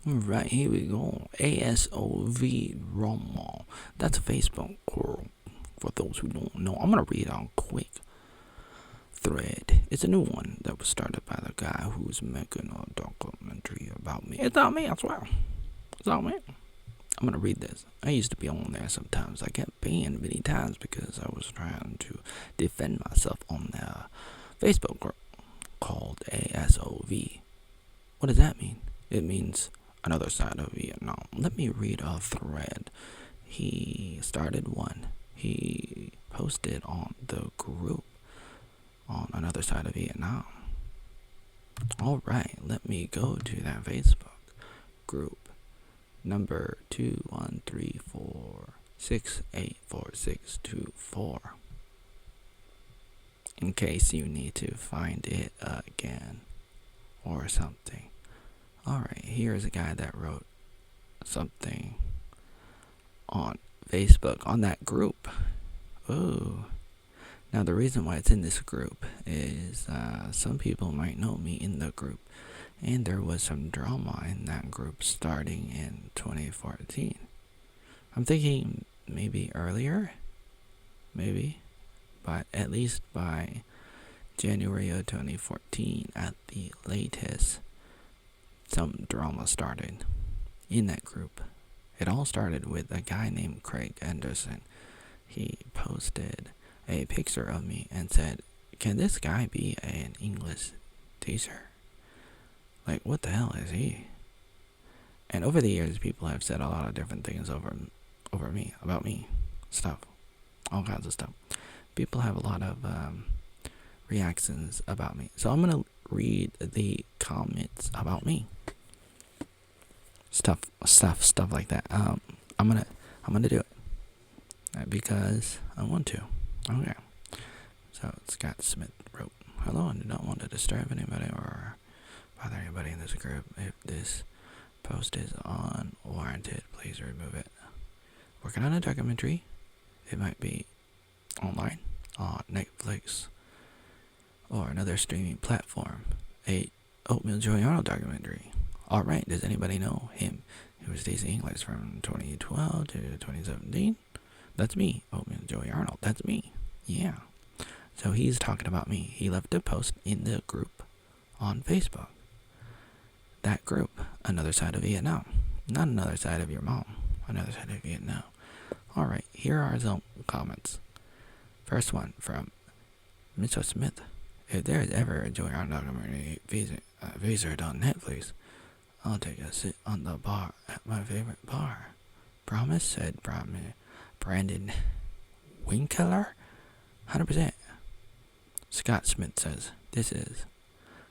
Alright, here we go. ASOV Romo. That's a Facebook group. For those who don't know, I'm gonna read out a quick thread. It's a new one that was started by the guy who's making a documentary about me. It's not me, I swear. It's not me. I'm gonna read this. I used to be on there sometimes. I got banned many times because I was trying to defend myself on their Facebook group called ASOV. What does that mean? It means another side of Vietnam. Let me read a thread. He started one. He posted on the group on another side of Vietnam. Alright, let me go to that Facebook group. Number 2134684624. In case you need to find it again or something. Alright, here's a guy that wrote something on Facebook on that group. Ooh. Now the reason why it's in this group is some people might know me in the group, and there was some drama in that group starting in 2014. I'm thinking maybe earlier, but at least by January of 2014 at the latest, some drama started in that group. It all started with a guy named Craig Anderson. He posted a picture of me and said, "Can this guy be an English teacher? Like, what the hell is he?" And over the years, people have said a lot of different things over me, about me, stuff, all kinds of stuff. People have a lot of reactions about me. So I'm gonna read the comments about me. Stuff like that. I'm gonna do it because I want to. Okay. So Scott Smith wrote, "Hello, I do not want to disturb anybody or bother anybody in this group. If this post is unwarranted, please remove it. Working on a documentary. It might be online on Netflix or another streaming platform. A Oatmeal Joey Arnold documentary. Alright, does anybody know him? He was teaching English from 2012 to 2017. That's me, Oatmeal Joey Arnold. That's me. Yeah. So he's talking about me. He left a post in the group on Facebook. That group, Another Side of Vietnam. Not another side of your mom. Another side of Vietnam. Alright, here are some comments. First one from Mr. Smith. If there is ever a Joey Arnold documentary featured on Netflix, I'll take a sit on the bar at my favorite bar. Promise, said Brandon Winkler. 100%. Scott Smith says, "This is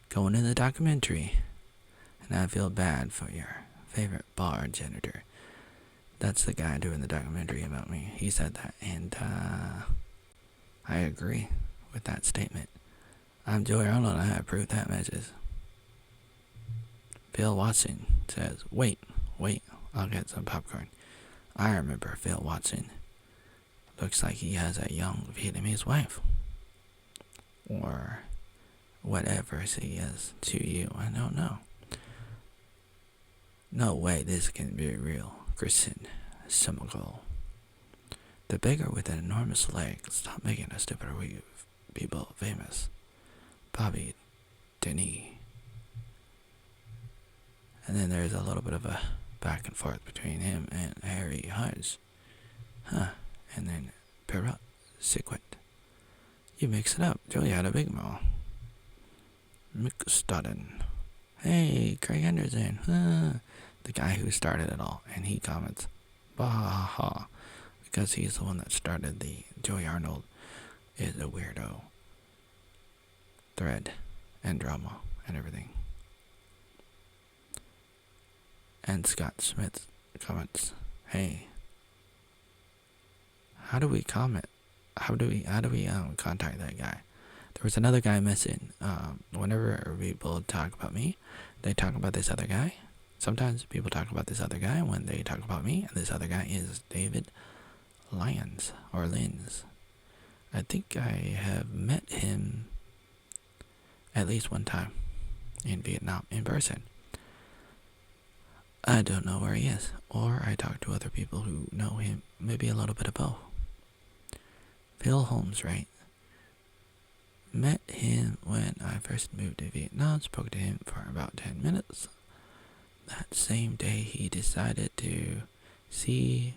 going in the documentary, and I feel bad for your favorite bar janitor." That's the guy doing the documentary about me. He said that, and I agree with that statement. I'm Joey Arnold, and I approve that message. Phil Watson says, wait, I'll get some popcorn. I remember Phil Watson. Looks like he has a young Vietnamese wife. Or whatever she is to you, I don't know. No way this can be real. Christian Summergall. The beggar with an enormous leg. Stop making us stupid people famous. Bobby Denis. And then there's a little bit of a back and forth between him and Harry Hodge. And then Perrot Sequit. You mix it up. Joey had a big mouth. Mick Studden. Hey, Craig Anderson. The guy who started it all. And he comments, "Bah ha ha," because he's the one that started the Joey Arnold is a weirdo thread and drama and everything. And Scott Smith comments, "Hey, how do we comment? How do we contact that guy?" There was another guy missing. Whenever people talk about me, they talk about this other guy. Sometimes people talk about this other guy when they talk about me, and this other guy is David Lyons or Lins. I think I have met him at least one time in Vietnam in person. I don't know where he is, or I talk to other people who know him, maybe a little bit of both. Phil Holmes, right? Met him when I first moved to Vietnam, spoke to him for about 10 minutes. That same day he decided to see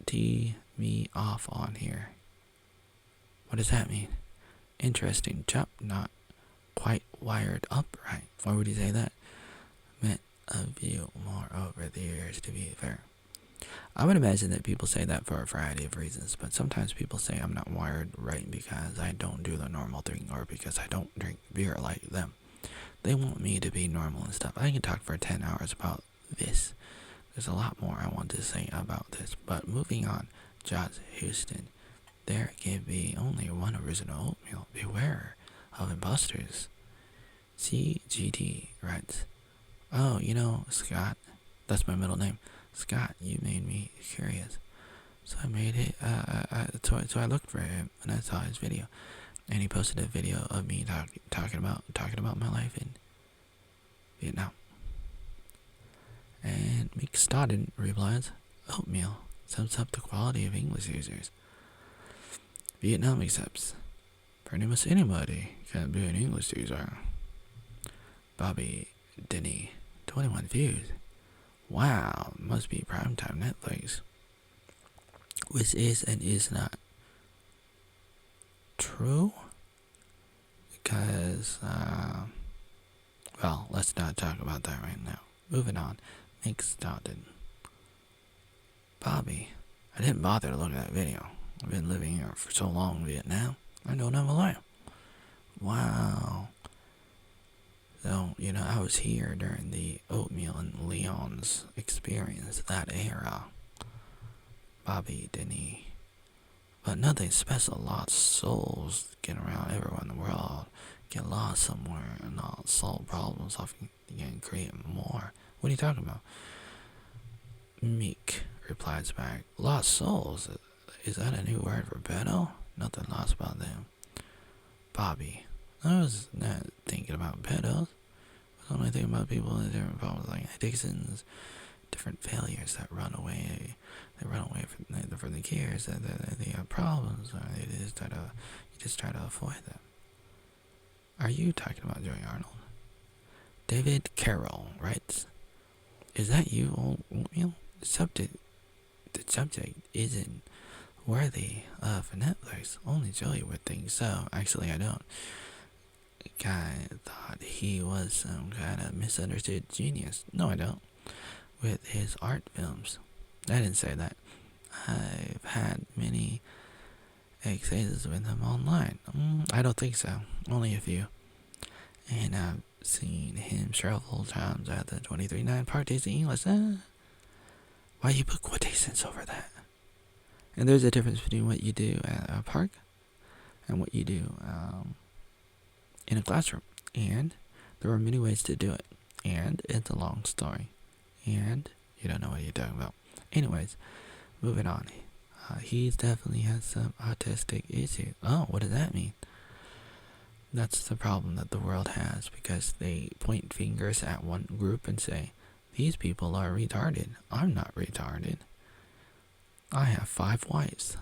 tee me off on here. What does that mean? Interesting chap, not quite wired up right. Why would he say that? Met a few more over the years, to be fair. I would imagine that people say that for a variety of reasons, but sometimes people say I'm not wired right because I don't do the normal thing or because I don't drink beer like them. They want me to be normal and stuff. I can talk for 10 hours about this. There's a lot more I want to say about this, but moving on. Josh Houston. There can be only one original oatmeal. Beware of imposters. CGT writes, oh, you know, Scott, that's my middle name. Scott, you made me curious. So I made it, so I looked for him and I saw his video. And he posted a video of me talking about my life in Vietnam. And Meek Stodden replies, Oatmeal sums up the quality of English users. Vietnam accepts. Pretty much anybody can be an English user. Bobby Denny, 21 views. Wow, must be primetime Netflix. Which is and is not true. Because, well, let's not talk about that right now. Moving on. Mick Stoughton. Bobby, I didn't bother to look at that video. I've been living here for so long in Vietnam. I don't have a life. Wow. So, you know, I was here during the Oatmeal and Leon's experience, that era. Bobby Denny. But nothing special. Lost souls get around everywhere in the world. Get lost somewhere and not solve problems. Often again create more. What are you talking about? Meek replies back. Lost souls? Is that a new word for pedo? Nothing lost about them. Bobby. I was not thinking about pedos. I was only thinking about people with different problems like addictions, different failures that run away. They run away from the cares. They have problems. Or they just try to avoid them. Are you talking about Joey Arnold? David Carroll writes, is that you, Oatmeal? The subject isn't worthy of Netflix. Only Joey would think so. Actually, I don't. Guy thought he was some kind of misunderstood genius. No, I don't. With his art films. I didn't say that. I've had many exchanges with him online. I don't think so. Only a few. And I've seen him several times at the 23-9 parties in English. Why you put quotations over that? And there's a difference between what you do at a park and what you do in a classroom. And there are many ways to do it. And it's a long story. And you don't know what you're talking about. Anyways, moving on. He's definitely has some autistic issue. Oh, what does that mean? That's the problem that the world has, because they point fingers at one group and say, these people are retarded. I'm not retarded. I have 5 wives.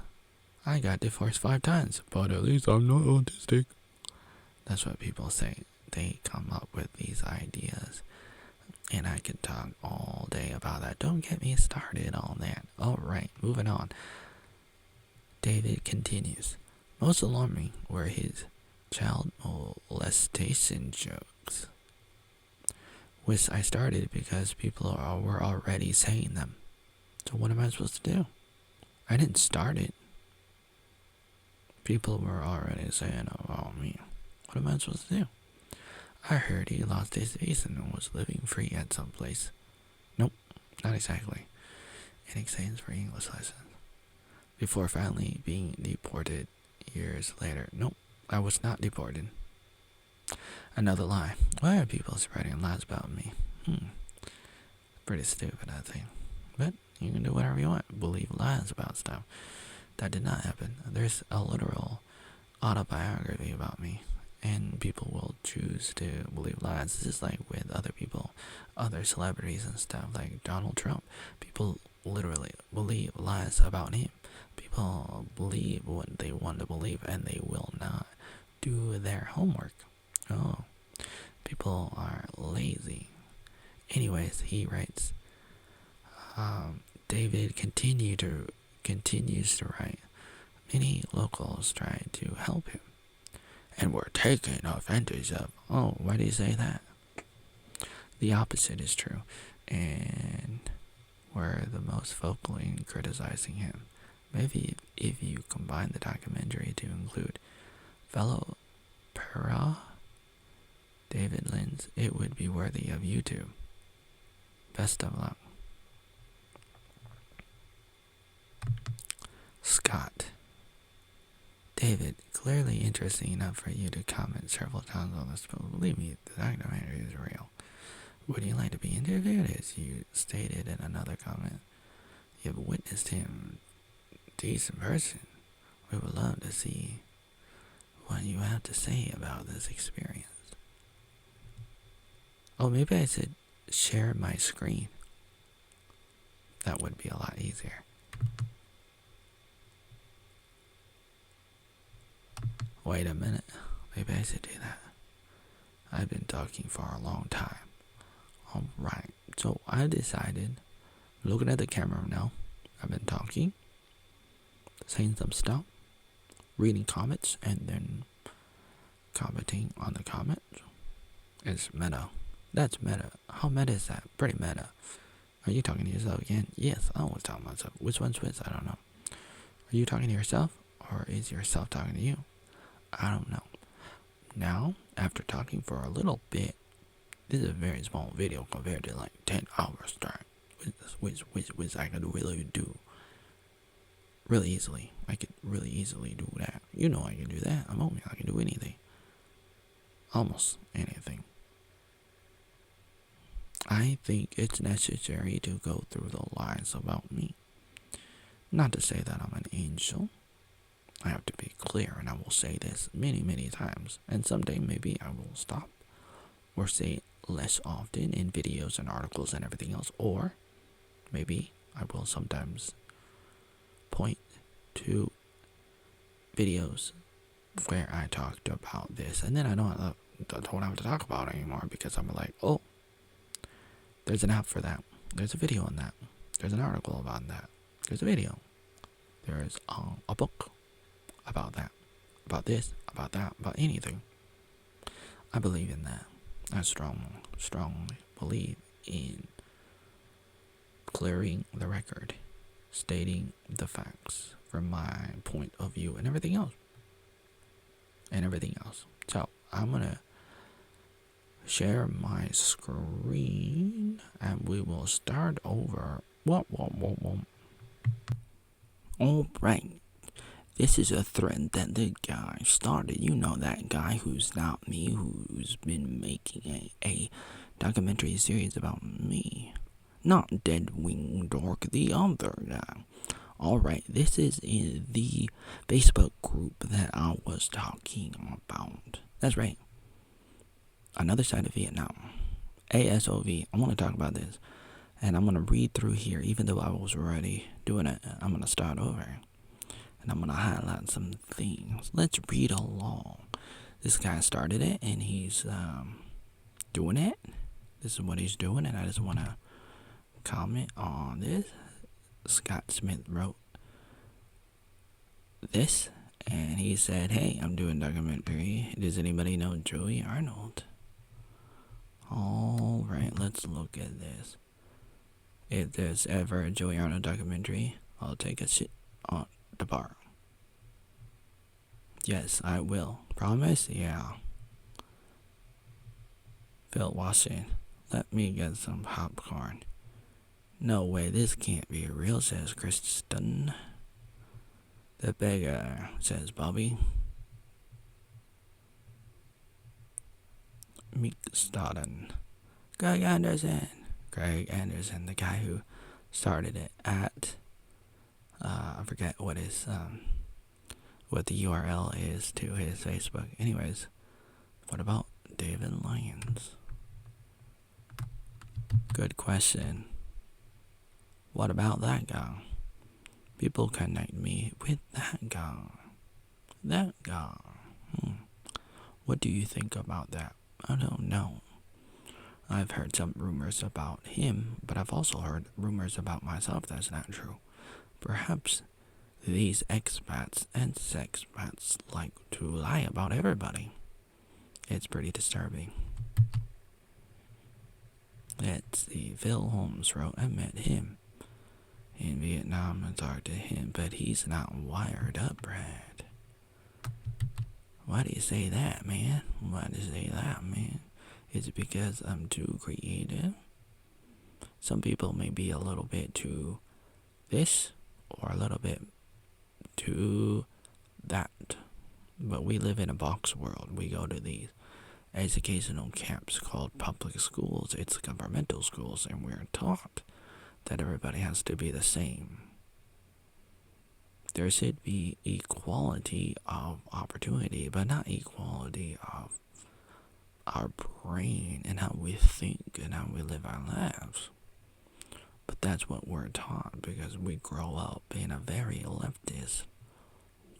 I got divorced 5 times, but at least I'm not autistic. That's what people say. They come up with these ideas. And I can talk all day about that. Don't get me started on that. Alright, moving on. David continues. Most alarming were his child molestation jokes, which I started because people were already saying them. So what am I supposed to do? I didn't start it. People were already saying about me. What am I supposed to do? I heard he lost his visa and was living free at some place. Nope, not exactly. In exchange for English lessons. Before finally being deported years later. Nope, I was not deported. Another lie. Why are people spreading lies about me? Pretty stupid, I think. But you can do whatever you want. Believe lies about stuff. That did not happen. There's a literal autobiography about me. and people will choose to believe lies. This is like with other people, other celebrities and stuff, like Donald Trump. People literally believe lies about him. People believe what they want to believe, and they will not do their homework. Oh, people are lazy. Anyways, he writes, David continues to write. Many locals try to help him and were taken advantage of. Oh, why do you say that? The opposite is true, and were the most vocal in criticizing him. Maybe if you combine the documentary to include fellow para David Lynch, it would be worthy of YouTube. Best of luck. Scott. David, clearly interesting enough for you to comment several times on this, but believe me, the documentary is real. Would you like to be interviewed? As you stated in another comment, you have witnessed him decent person. We would love to see what you have to say about this experience. Oh, maybe I should share my screen. That would be a lot easier. Wait a minute. Maybe I should do that. I've been talking for a long time. Alright, so I decided, looking at the camera now, I've been talking, saying some stuff, reading comments, and then commenting on the comments. It's meta. That's meta. How meta is that? Pretty meta. Are you talking to yourself again? Yes, I was talking to myself. Which one's which? I don't know. Are you talking to yourself, or is yourself talking to you? I don't know. Now, after talking for a little bit, this is a very small video compared to like 10 hours straight, which I could really do really easily. I could really easily do that. You know I can do that. I'm Oatmeal. I can do anything. Almost anything. I think it's necessary to go through the lies about me. Not to say that I'm an angel. I have to be clear, and I will say this many, many times. And someday maybe I will stop or say it less often in videos and articles and everything else. Or maybe I will sometimes point to videos where I talked about this, and then I don't have to talk about it anymore, because I'm like, oh, there's an app for that. There's a video on that. There's an article about that. There's a video. There's a book about that, about this, about that, about anything. I believe in that. I strongly believe in clearing the record, stating the facts from my point of view, and everything else. So I'm gonna share my screen, and we will start over. All right. This is a thread that the guy started. You know, that guy who's not me, who's been making a documentary series about me. Not Dead Wing Dork, the other guy. Alright, this is in the Facebook group that I was talking about. That's right. Another side of Vietnam. ASOV. I want to talk about this. And I'm going to read through here, even though I was already doing it. I'm going to start over. And I'm going to highlight some things. Let's read along. This guy started it, and he's doing it. This is what he's doing, and I just want to comment on this. Scott Smith wrote this, and he said, hey, I'm doing documentary. Does anybody know Joey Arnold? Alright, let's look at this. If there's ever a Joey Arnold documentary, I'll take a shit on the bar. Yes, I will. Promise? Yeah. Phil Washington, let me get some popcorn. No way, this can't be real, says Kristen. The beggar, says Bobby. Meek Stodden. Greg Anderson, the guy who started it at, I forget what the URL is to his Facebook. Anyways, What about David Lyons? Good question. What about that guy? People connect me with that guy. That guy. What do you think about that? I don't know. I've heard some rumors about him, but I've also heard rumors about myself that's not true. Perhaps these expats and sexpats like to lie about everybody. It's pretty disturbing. Let's see, Phil Holmes wrote, I met him in Vietnam and talked to him, but he's not wired up, Brad. Why do you say that, man? Why do you say that, man? Is it because I'm too creative? Some people may be a little bit too this or a little bit too that. But we live in a box world. We go to these educational camps called public schools. It's governmental schools, and we're taught that everybody has to be the same. There should be equality of opportunity, but not equality of our brain and how we think and how we live our lives. But that's what we're taught because we grow up in a very leftist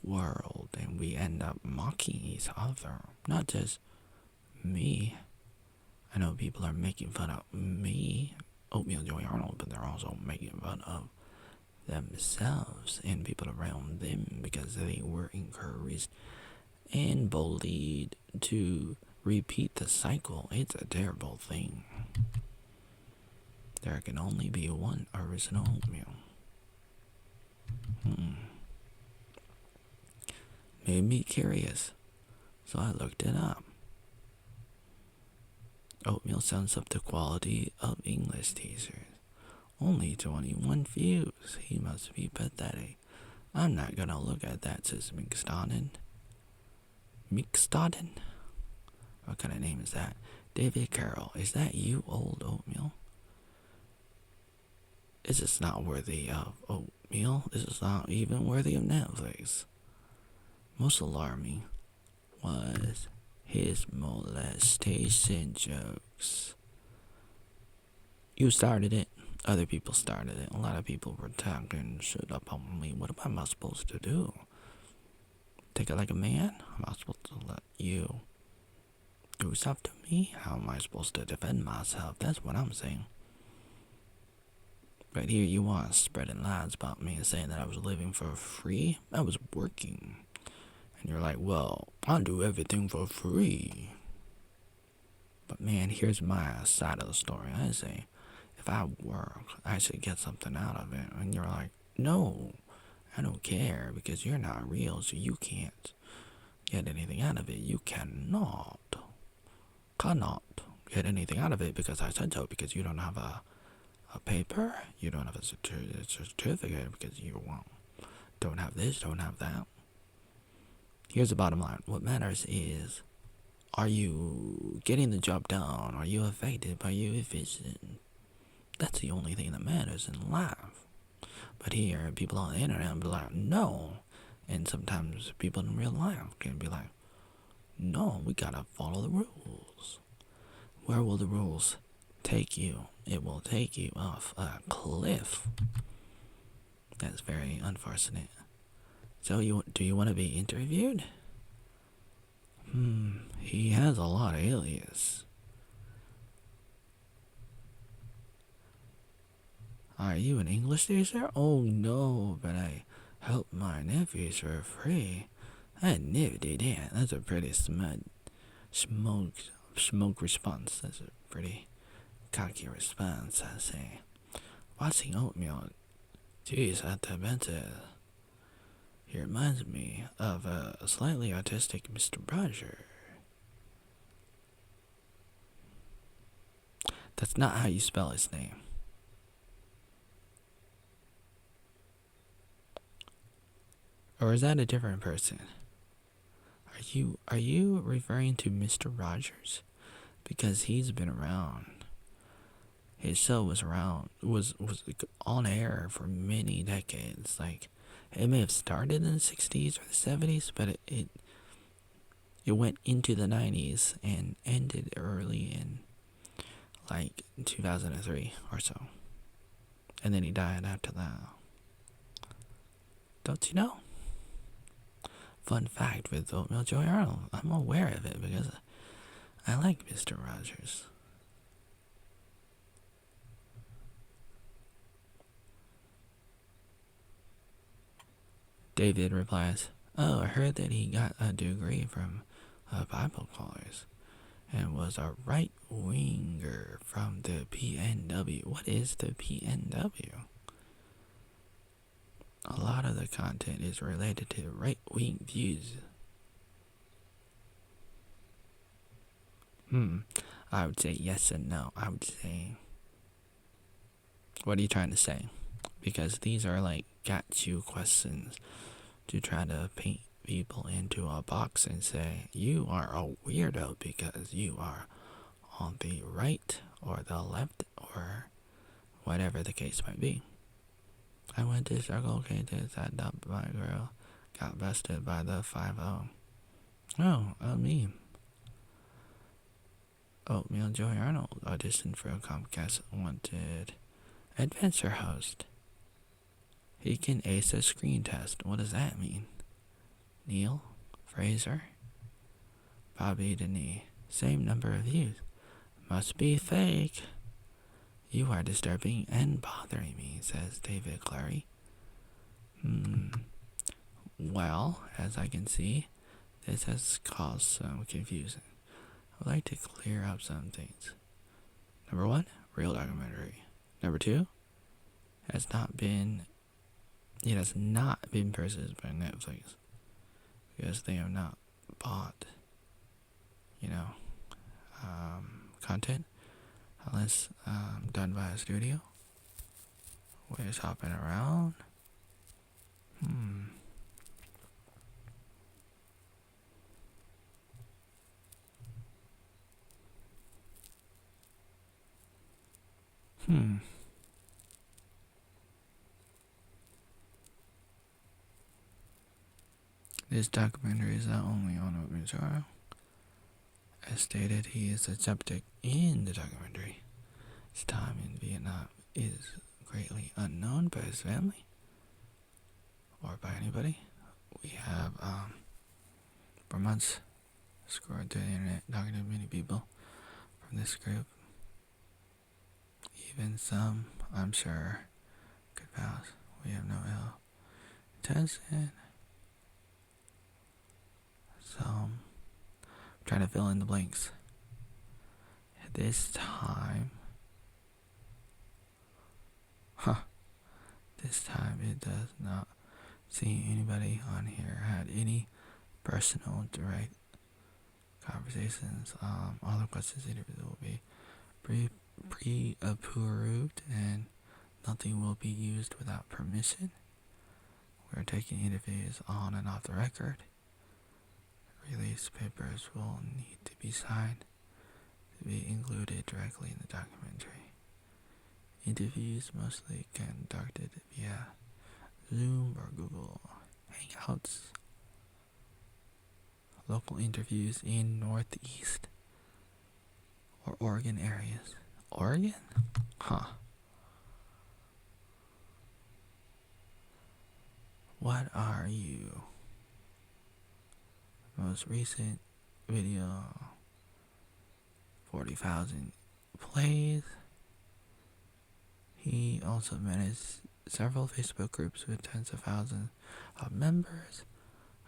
world and we end up mocking each other. Not just me. I know people are making fun of me, Oatmeal, Joey, Arnold, but they're also making fun of themselves and people around them because they were encouraged and bullied to repeat the cycle. It's a terrible thing. There can only be one original Oatmeal. Made me curious, so I looked it up. Oatmeal sums up the quality of English teachers. Only 21 views. He must be pathetic. I'm not gonna look at that, says Mixtoden. What kind of name is that? David Carroll. Is that you, old Oatmeal? Is this not worthy of Oatmeal? This is not even worthy of Netflix. Most alarming was his molestation jokes. You started it. Other people started it. A lot of people were talking shit up on me. What am I supposed to do? Take it like a man? Am I supposed to let you do stuff to me? How am I supposed to defend myself? That's what I'm saying. But here you are spreading lies about me and saying that I was living for free. I was working. And you're like, well, I do everything for free. But man, here's my side of the story. I say, if I work, I should get something out of it. And you're like, no, I don't care because you're not real, so you can't get anything out of it. You cannot get anything out of it because I said so, because you don't have a paper, you don't have a certificate because you don't have this, don't have that. Here's the bottom line. What matters is, are you getting the job done? Are you effective? Are you efficient? That's the only thing that matters in life. But here, people on the internet be like, no. And sometimes people in real life can be like, no, we gotta follow the rules. Where will the rules take you? It will take you off a cliff. That's very unfortunate. So do you want to be interviewed? He has a lot of alias. Are you an English teacher? Oh no, but I help my nephews for free. I never do that. That's a pretty smoke response. That's a pretty cocky response, I say. Watching Oatmeal, geez, I bet he reminds me of a slightly autistic Mr. Roger. That's not how you spell his name. Or is that a different person? Are you referring to Mr. Rogers? Because he's been around. His show was on air for many decades. Like, it may have started in the 60s or the 70s, but It went into the 90s and ended early in like 2003 or so. And then he died after that. Don't you know? Fun fact with Oatmeal Joey Arnold. I'm aware of it because I like Mr. Rogers. David replies, "Oh, I heard that he got a degree from Bible college and was a right-winger from the PNW." What is the PNW? A lot of the content is related to right-wing views. I would say yes and no. I would say, what are you trying to say? Because these are like got you questions to try to paint people into a box and say you are a weirdo because you are on the right or the left or whatever the case might be. I went to Circle K to set up my girl, got busted by the 5-0. Oh, a meme. Oatmeal Joey Arnold auditioned for a Comcast Wanted Adventure Host. He can ace a screen test. What does that mean? Neil Fraser, Bobby Denis, same number of views. Must be fake. You are disturbing and bothering me, says David Clary. Well, as I can see, this has caused some confusion. I'd like to clear up some things. Number 1, real documentary. Number 2, it has not been purchased by Netflix because they have not bought, content unless done by a studio. We're just hopping around. This documentary is not only on Oatmeal. As stated, he is a subject in the documentary. His time in Vietnam is greatly unknown by his family or by anybody. We have, for months, scoured through the internet talking to many people from this group. Even some, I'm sure, could pass. We have no ill intention. So, I'm trying to fill in the blanks. This time it does not seem anybody on here had any personal direct conversations. All the questions interviewed will be pre-approved and nothing will be used without permission. We're taking interviews on and off the record. Release papers will need to be signed to be included directly in the documentary. Interviews mostly conducted via Zoom or Google Hangouts. Local interviews in Northeast or Oregon areas. Oregon? What are you? Most recent video, 40,000 plays. He also managed several Facebook groups with tens of thousands of members.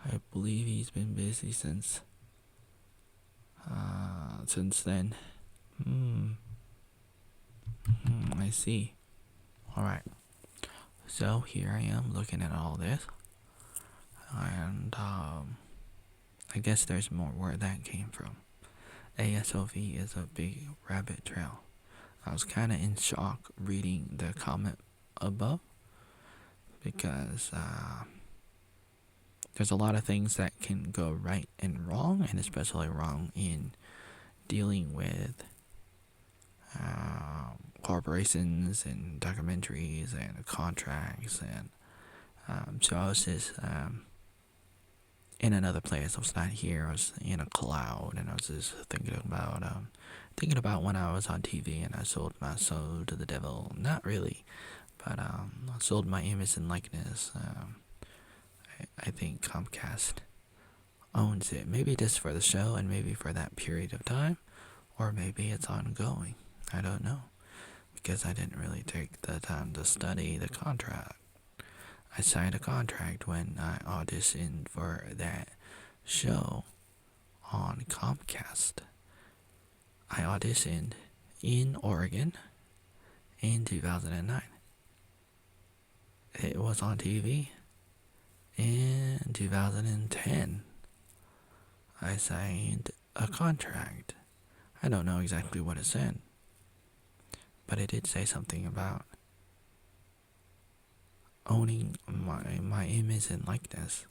I believe he's been busy since then. I see. Alright. So here I am looking at all this. And I guess there's more where that came from. ASOV is a big rabbit trail. I was kind of in shock reading the comment above because there's a lot of things that can go right and wrong, and especially wrong in dealing with corporations and documentaries and contracts. And so I was just in another place. I was not here. I was in a cloud, and I was just thinking about when I was on TV and I sold my soul to the devil. Not really, but I sold my image and likeness. I think Comcast owns it. Maybe just for the show and maybe for that period of time, or maybe it's ongoing. I don't know, because I didn't really take the time to study the contract. I signed a contract when I auditioned for that show on Comcast. I auditioned in Oregon in 2009. It was on TV in 2010. I signed a contract. I don't know exactly what it said, but it did say something about owning my image and likeness,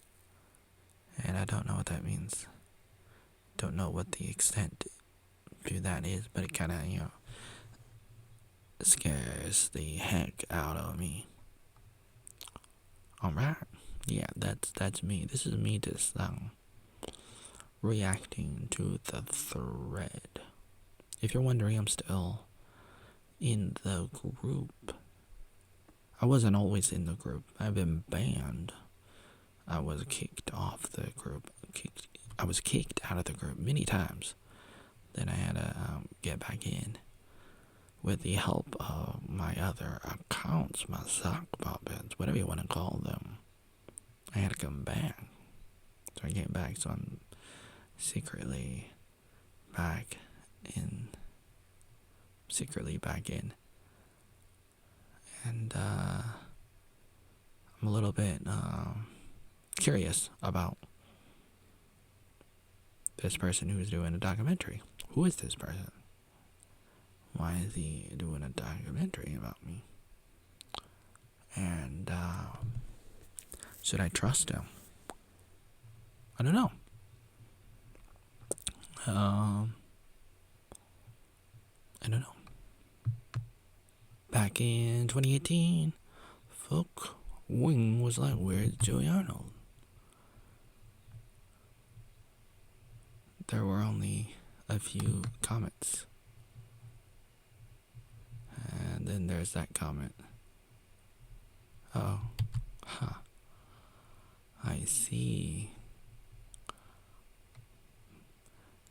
and I don't know what that means. Don't know what the extent to that is, but it kind of scares the heck out of me. Alright, yeah, that's me. This is me just reacting to the thread. If you're wondering, I'm still in the group. I wasn't always in the group. I've been banned. I was kicked off the group. I was kicked out of the group many times. Then I had to get back in with the help of my other accounts, my sock puppets, whatever you want to call them. I had to come back. So I came back, so I'm secretly back in. And I'm a little bit curious about this person who is doing a documentary. Who is this person? Why is he doing a documentary about me? And should I trust him? I don't know. I don't know. Back in 2018, fuck, Wing was like, where's Joey Arnold? There were only a few comments. And then there's that comment. Oh, huh. I see.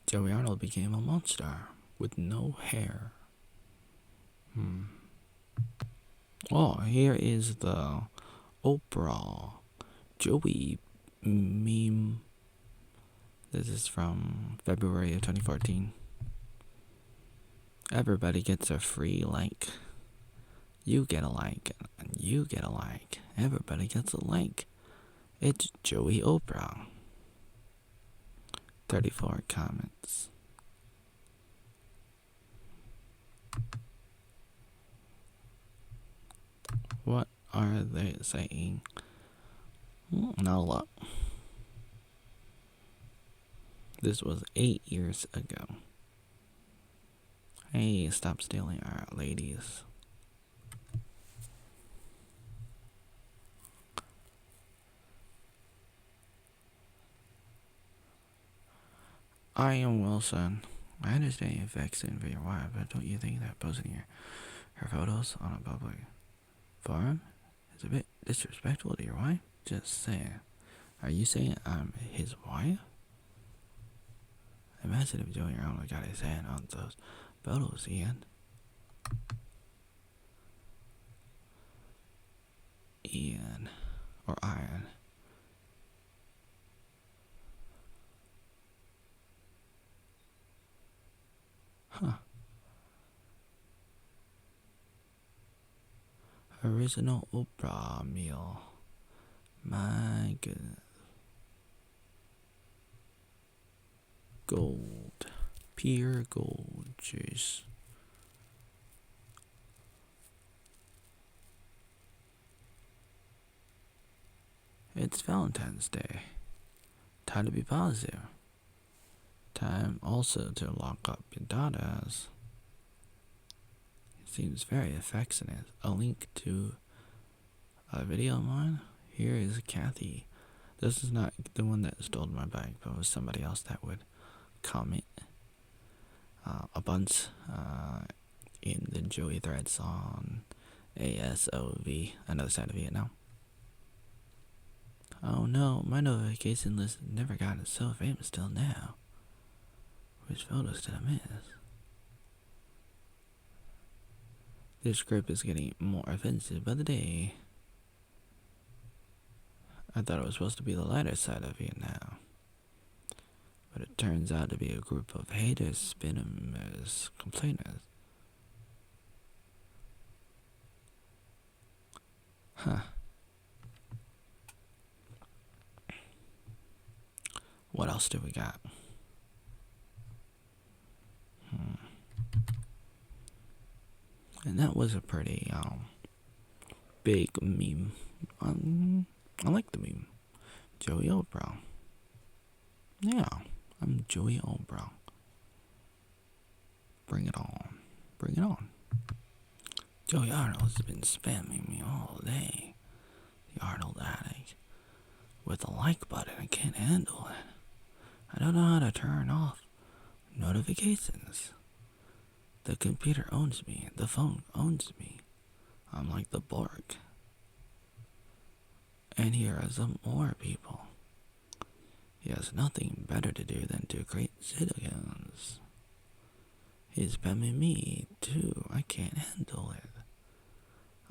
Joey Arnold became a monster with no hair. Oh, here is the Oprah Joey meme. This is from February of 2014. Everybody gets a free like. You get a like, and you get a like. Everybody gets a like. It's Joey Oprah. 34 comments. What are they saying? Not a lot. This was 8 years ago. Hey, stop stealing our ladies. I am Wilson. I understand you're vexing for your wife, but don't you think that posting her photos on a public forum is a bit disrespectful to your wife? Just saying. Are you saying I'm his wife? Imagine if Joey Arnold got his hand on those photos, Ian. Ian. Or Iron. Huh. Original Oprah meal. My goodness. Gold. Pure gold juice. It's Valentine's Day. Time to be positive. Time also to lock up your daughters. It seems very affectionate. A link to a video of mine. Here is Kathy. This is not the one that stole my bike, but it was somebody else that would comment a bunch in the Joey threads on ASOV, another side of Vietnam. Oh no, my notification list never gotten so famous till now. Which photos did I miss? This script is getting more offensive by the day. I thought it was supposed to be the lighter side of Vietnam. But it turns out to be a group of haters, spinners, complainers. Huh. What else do we got? And that was a pretty big meme. I like the meme. Joey Oldbrow. Yeah, I'm Joey Oldbrow. Bring it on. Bring it on. Joey Arnold's been spamming me all day. The Arnold addict. With the like button, I can't handle it. I don't know how to turn off notifications. The computer owns me. The phone owns me. I'm like the Borg. And here are some more people. He has nothing better to do than to create citizens. He's spamming me too. I can't handle it.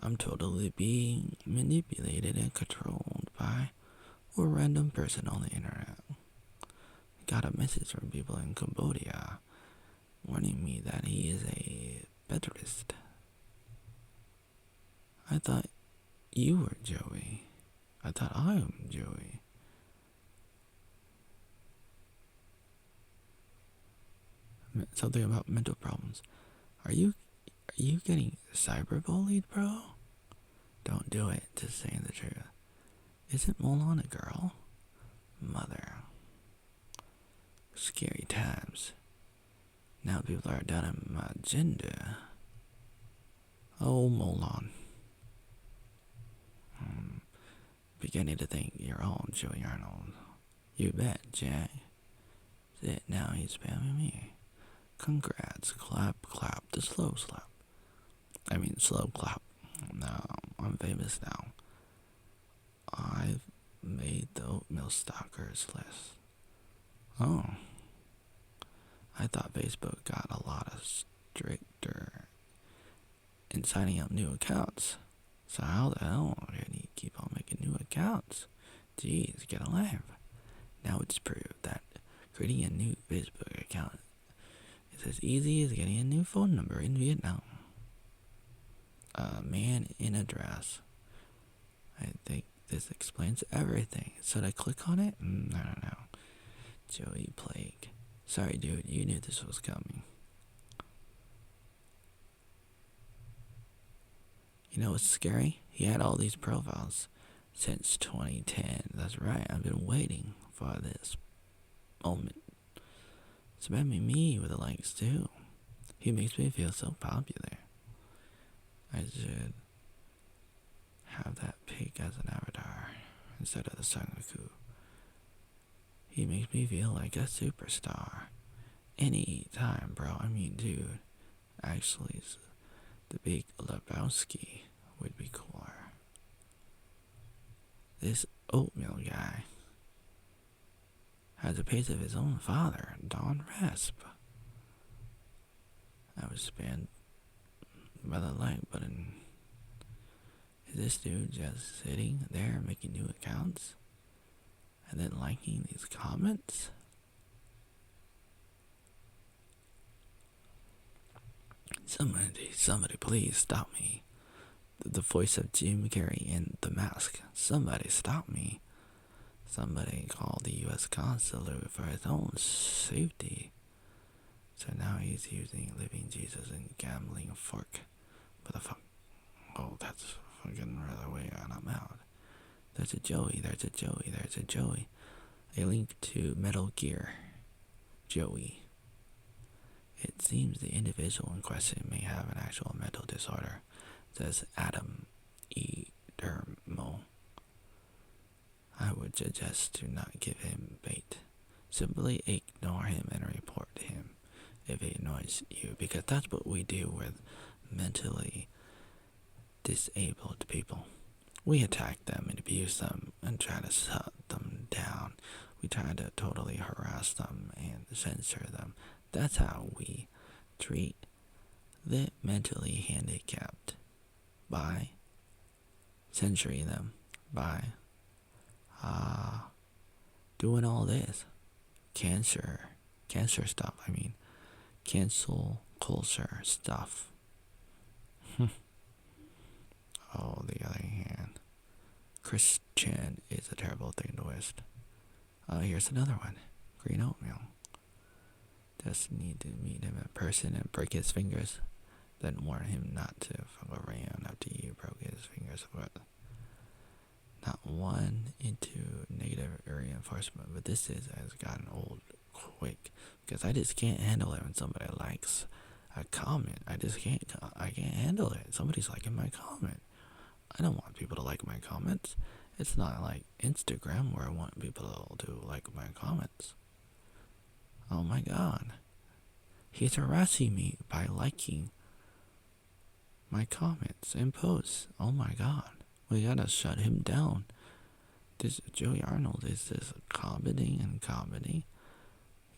I'm totally being manipulated and controlled by a random person on the internet. Got a message from people in Cambodia warning me that he is a bedrest. I thought you were Joey. I thought I am Joey. Something about mental problems. Are you getting cyberbullied, bro? Don't do it, just saying the truth. Isn't Mulan a girl? Mother. Scary times. Now people are doubting my gender. Oh, Mulan. Beginning to think you're all Joey Arnold. You bet, Jack. That's it, now he's spamming me. Congrats, clap, clap, the slow slap. Slow clap. Now, I'm famous now. I've made the Oatmeal stalkers list. Oh. I thought Facebook got a lot of stricter in signing up new accounts. So how the hell did he keep on making new accounts? Jeez, get a life. Now it's proved that creating a new Facebook account is as easy as getting a new phone number in Vietnam. A man in a dress. I think this explains everything. Should I click on it? I don't know. Joey Plague. Sorry, dude, you knew this was coming. You know what's scary? He had all these profiles since 2010. That's right, I've been waiting for this moment. Spamming me with the likes too. He makes me feel so popular. I should have that pig as an avatar instead of the Son Goku. He makes me feel like a superstar. Any time, bro. Dude. Actually, the big Lebowski would be cooler. This Oatmeal guy has a piece of his own father, Don Rasp. I was spammed by the like button. Is this dude just sitting there making new accounts and then liking these comments? Somebody please stop me. The voice of Jim Carrey in The Mask. Somebody stop me. Somebody call the U.S. consulate for his own safety. So now he's using Living Jesus and Gambling Fork. What the fuck? Oh, that's fucking really way on. I'm out. There's a Joey, there's a Joey, there's a Joey. A link to Metal Gear. Joey. It seems the individual in question may have an actual mental disorder, says Adam E. Dermo. I would would suggest to not give him bait. Simply ignore him and report him if he annoys you, because that's what we do with mentally disabled people. We attack them and abuse them and try to shut them down. We try to totally harass them and censor them. That's how we treat the mentally handicapped, by censoring them, by doing all this cancer stuff. I mean, cancel culture stuff. On the other hand, Christian is a terrible thing to waste. Here's another one. Green Oatmeal. Just need to meet him in person and break his fingers. Then warn him not to fuck around after you broke his fingers. But not one into negative reinforcement, but this has gotten old quick, because I just can't handle it when somebody likes a comment. I can't handle it. Somebody's liking my comment. I don't want people to like my comments. It's not like Instagram where I want people to like my comments. Oh my god. He's harassing me by liking my comments and posts. Oh my god. We gotta shut him down. This Joey Arnold is just comedy and comedy.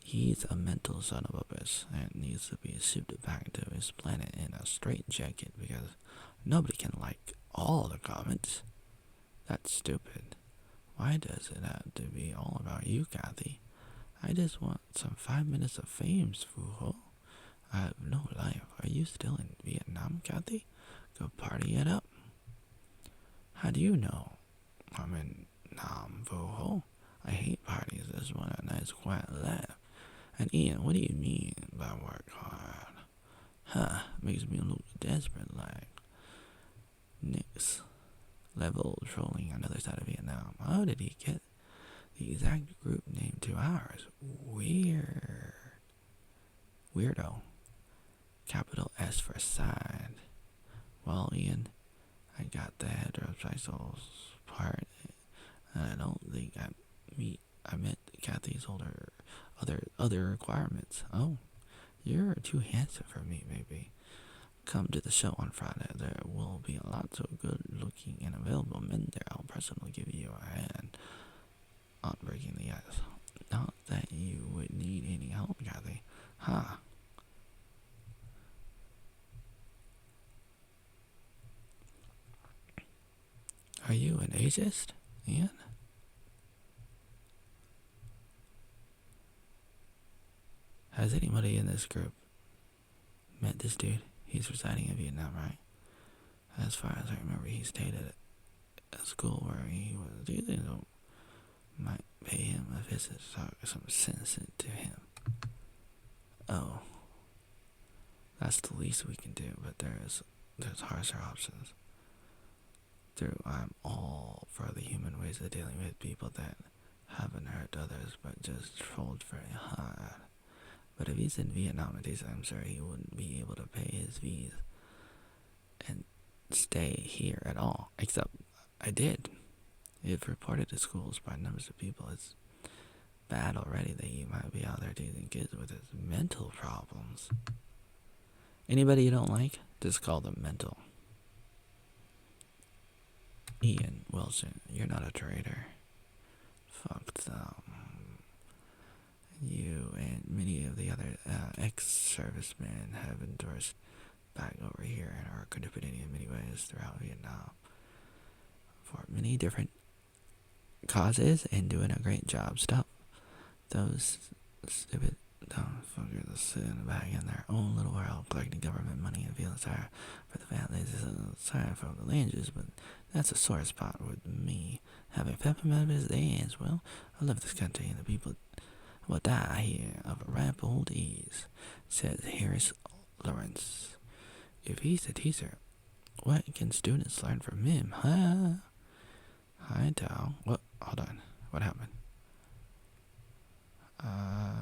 He's a mental son of a bitch and needs to be shipped back to his planet in a straitjacket, because nobody can like all the comments. That's stupid. Why does it have to be all about you, Kathy? I just want some 5 minutes of fame, Fuho. I have no life. Are you still in Vietnam, Kathy? Go party it up. How do you know I'm in Nam, Fuho? I hate parties. Just want a nice quiet laugh. And Ian, what do you mean by work hard? Huh, makes me look desperate like Nick's level trolling on the other side of Vietnam. How did he get the exact group name to ours? Weirdo. Capital S for side. Well, Ian, I got the heterosexual part, and I don't think I met Kathy's other requirements. Oh, you're too handsome for me, maybe. Come to the show on Friday. There will be lots of good-looking and available men there. I'll personally give you a hand on breaking the ice. Not that you would need any help, Kathy. Huh. Are you an ageist, Ian? Has anybody in this group met this dude? He's residing in Vietnam, right? As far as I remember, he stayed at a school where he was. Do you think they might pay him a visit to talk some sense into him? Oh, that's the least we can do. But there's harsher options. I'm all for the human ways of dealing with people that haven't hurt others, but just trolled very hard. But if he's in Vietnam, I'm sure he wouldn't be able to pay his fees and stay here at all. Except I did. If reported to schools by numbers of people, it's bad already that he might be out there teasing kids with his mental problems. Anybody you don't like, just call them mental. Ian Wilson, you're not a traitor. Fuck them. You and many of the other ex-servicemen have endorsed back over here and are contributing in many ways throughout Vietnam for many different causes and doing a great job. Stop those stupid dumb fuckers sitting back in their own little world collecting government money and feeling sorry for the families, sorry for the languages, but that's a sore spot with me. Having peppermint his days, well, I love this country and the people will die here of a ripe old age, says Harris Lawrence. If he's a teacher, what can students learn from him, huh? Hi, Tao. What? Hold on. What happened?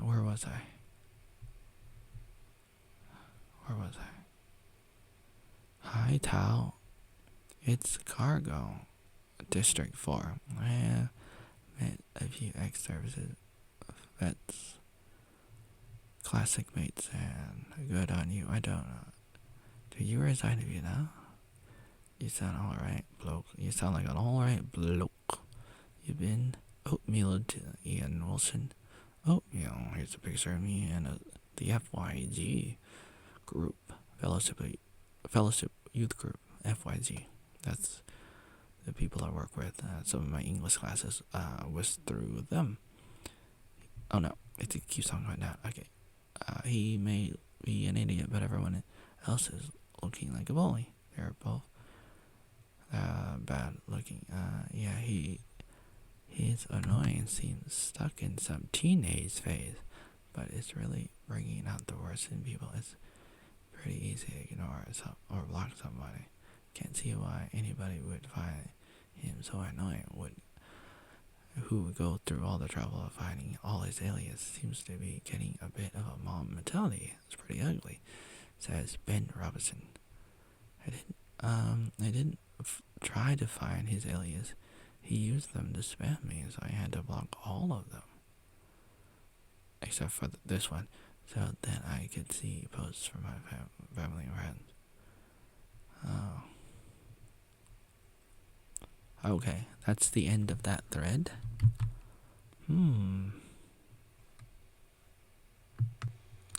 Where was I? Hi, Tao. It's Cargo. District 4. a few ex-services vets, classic mates, and good on you. I don't know. Do you resign to you now? You sound alright, bloke. You sound like an alright bloke. You've been Oatmeal to Ian Wilson. Oatmeal. Here's a picture of me and the FYG group, Fellowship Youth Group, FYG. That's the people I work with. Some of my English classes was through them. Oh no, it keeps talking about that. Okay. He may be an idiot, but everyone else is looking like a bully. They're both bad looking. Yeah, he's annoying, seems stuck in some teenage phase, but it's really bringing out the worst in people. It's pretty easy to ignore or block somebody. Can't see why anybody would find him so annoying. Who would go through all the trouble of finding all his alias. Seems to be getting a bit of a mom mentality. It's pretty ugly, says Ben Robinson. I didn't try to find his alias. He used them to spam me, so I had to block all of them. Except for this one, so that I could see posts from my family and friends. Oh. Okay, that's the end of that thread.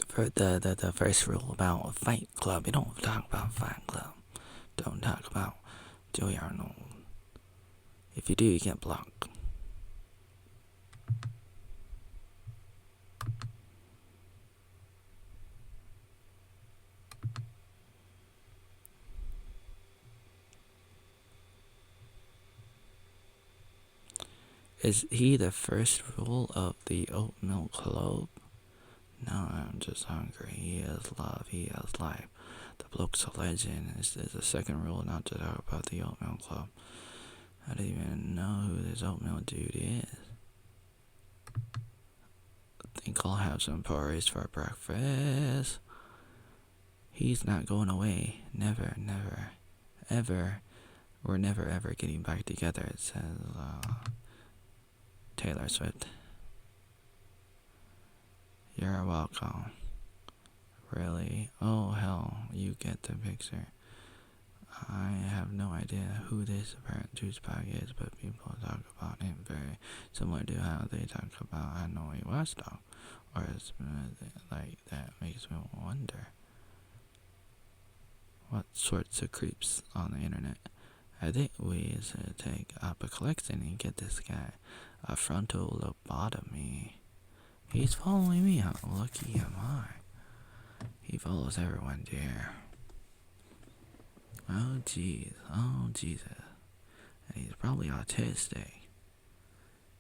For the first rule about Fight Club, you don't talk about Fight Club. Don't talk about Joey Arnold. If you do, you get blocked. Is he the first rule of the Oatmeal Club? No, I'm just hungry. He has love. He has life. The bloke's a legend. Is the second rule not to talk about the Oatmeal Club? I don't even know who this Oatmeal dude is. I think I'll have some porridge for breakfast. He's not going away. Never, never, ever. We're never ever getting back together, it says Taylor Swift. You're welcome. Really? Oh hell, you get the picture. I have no idea who this apparent douchebag is, but people talk about him very similar to how they talk about Hanoi Watchdog, or like that makes me wonder what sorts of creeps on the internet. I think we should take up a collection and get this guy a frontal lobotomy. He's following me. How lucky am I? He follows everyone, dear. Oh jeez. Oh Jesus. And he's probably autistic.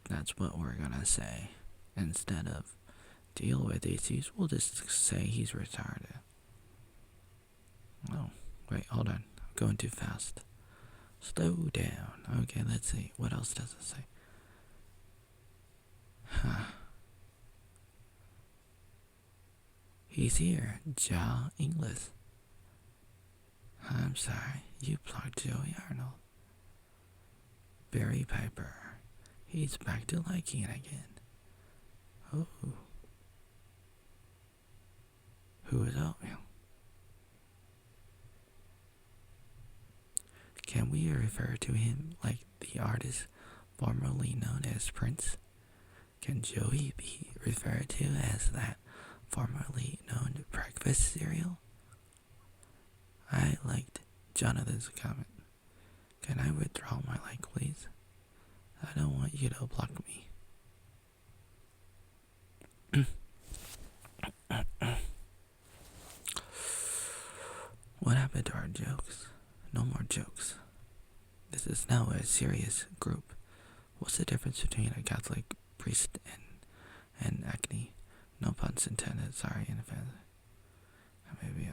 That's what we're gonna say. Instead of deal with issues, we'll just say he's retarded. Oh, wait, hold on. I'm going too fast. Slow down. Okay, let's see. What else does it say? Huh. He's here. Ja English. I'm sorry. You blocked Joey Arnold. Barry Piper. He's back to liking it again. Oh. Who is Oatmeal? Can we refer to him like the artist formerly known as Prince? Can Joey be referred to as that formerly known breakfast cereal? I liked Jonathan's comment. Can I withdraw my like, please? I don't want you to block me. What happened to our jokes? No more jokes. This is now a serious group. What's the difference between a Catholic priest and acne? No puns intended. Sorry in advance. Maybe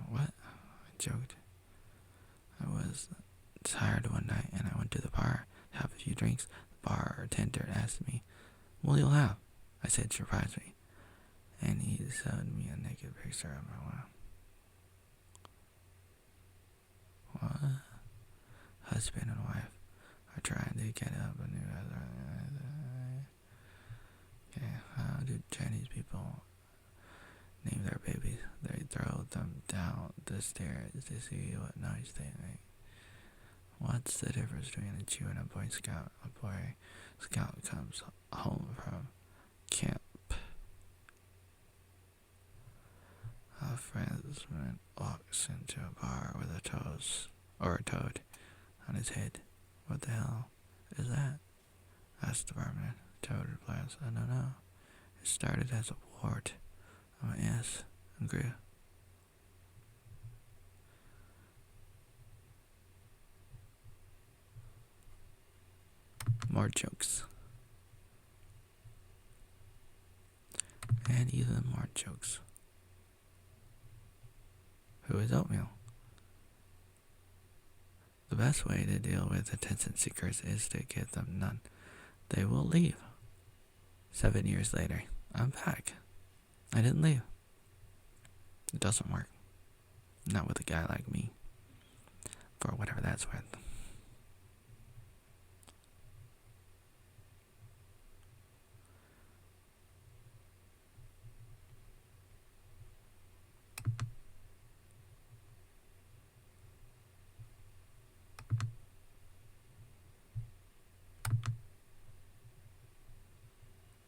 what? I joked. I was tired one night and I went to the bar to have a few drinks. The bartender asked me, "What you'll have?" I said, "Surprise me." And he showed me a naked picture of my wife. What? Husband and wife are trying to get up a new do Chinese people name their babies? They throw them down the stairs to see what noise they make. What's the difference between a Jew and a Boy Scout? A Boy Scout comes home from camp. A Frenchman walks into a bar with a toad on his head. What the hell is that? Asked the barman. Toad replies, I don't know. It started as a wart on my ass and grew. More jokes. And even more jokes. Who is Oatmeal? The best way to deal with attention seekers is to give them none. They will leave. 7 years later, I'm back. I didn't leave. It doesn't work. Not with a guy like me. For whatever that's worth.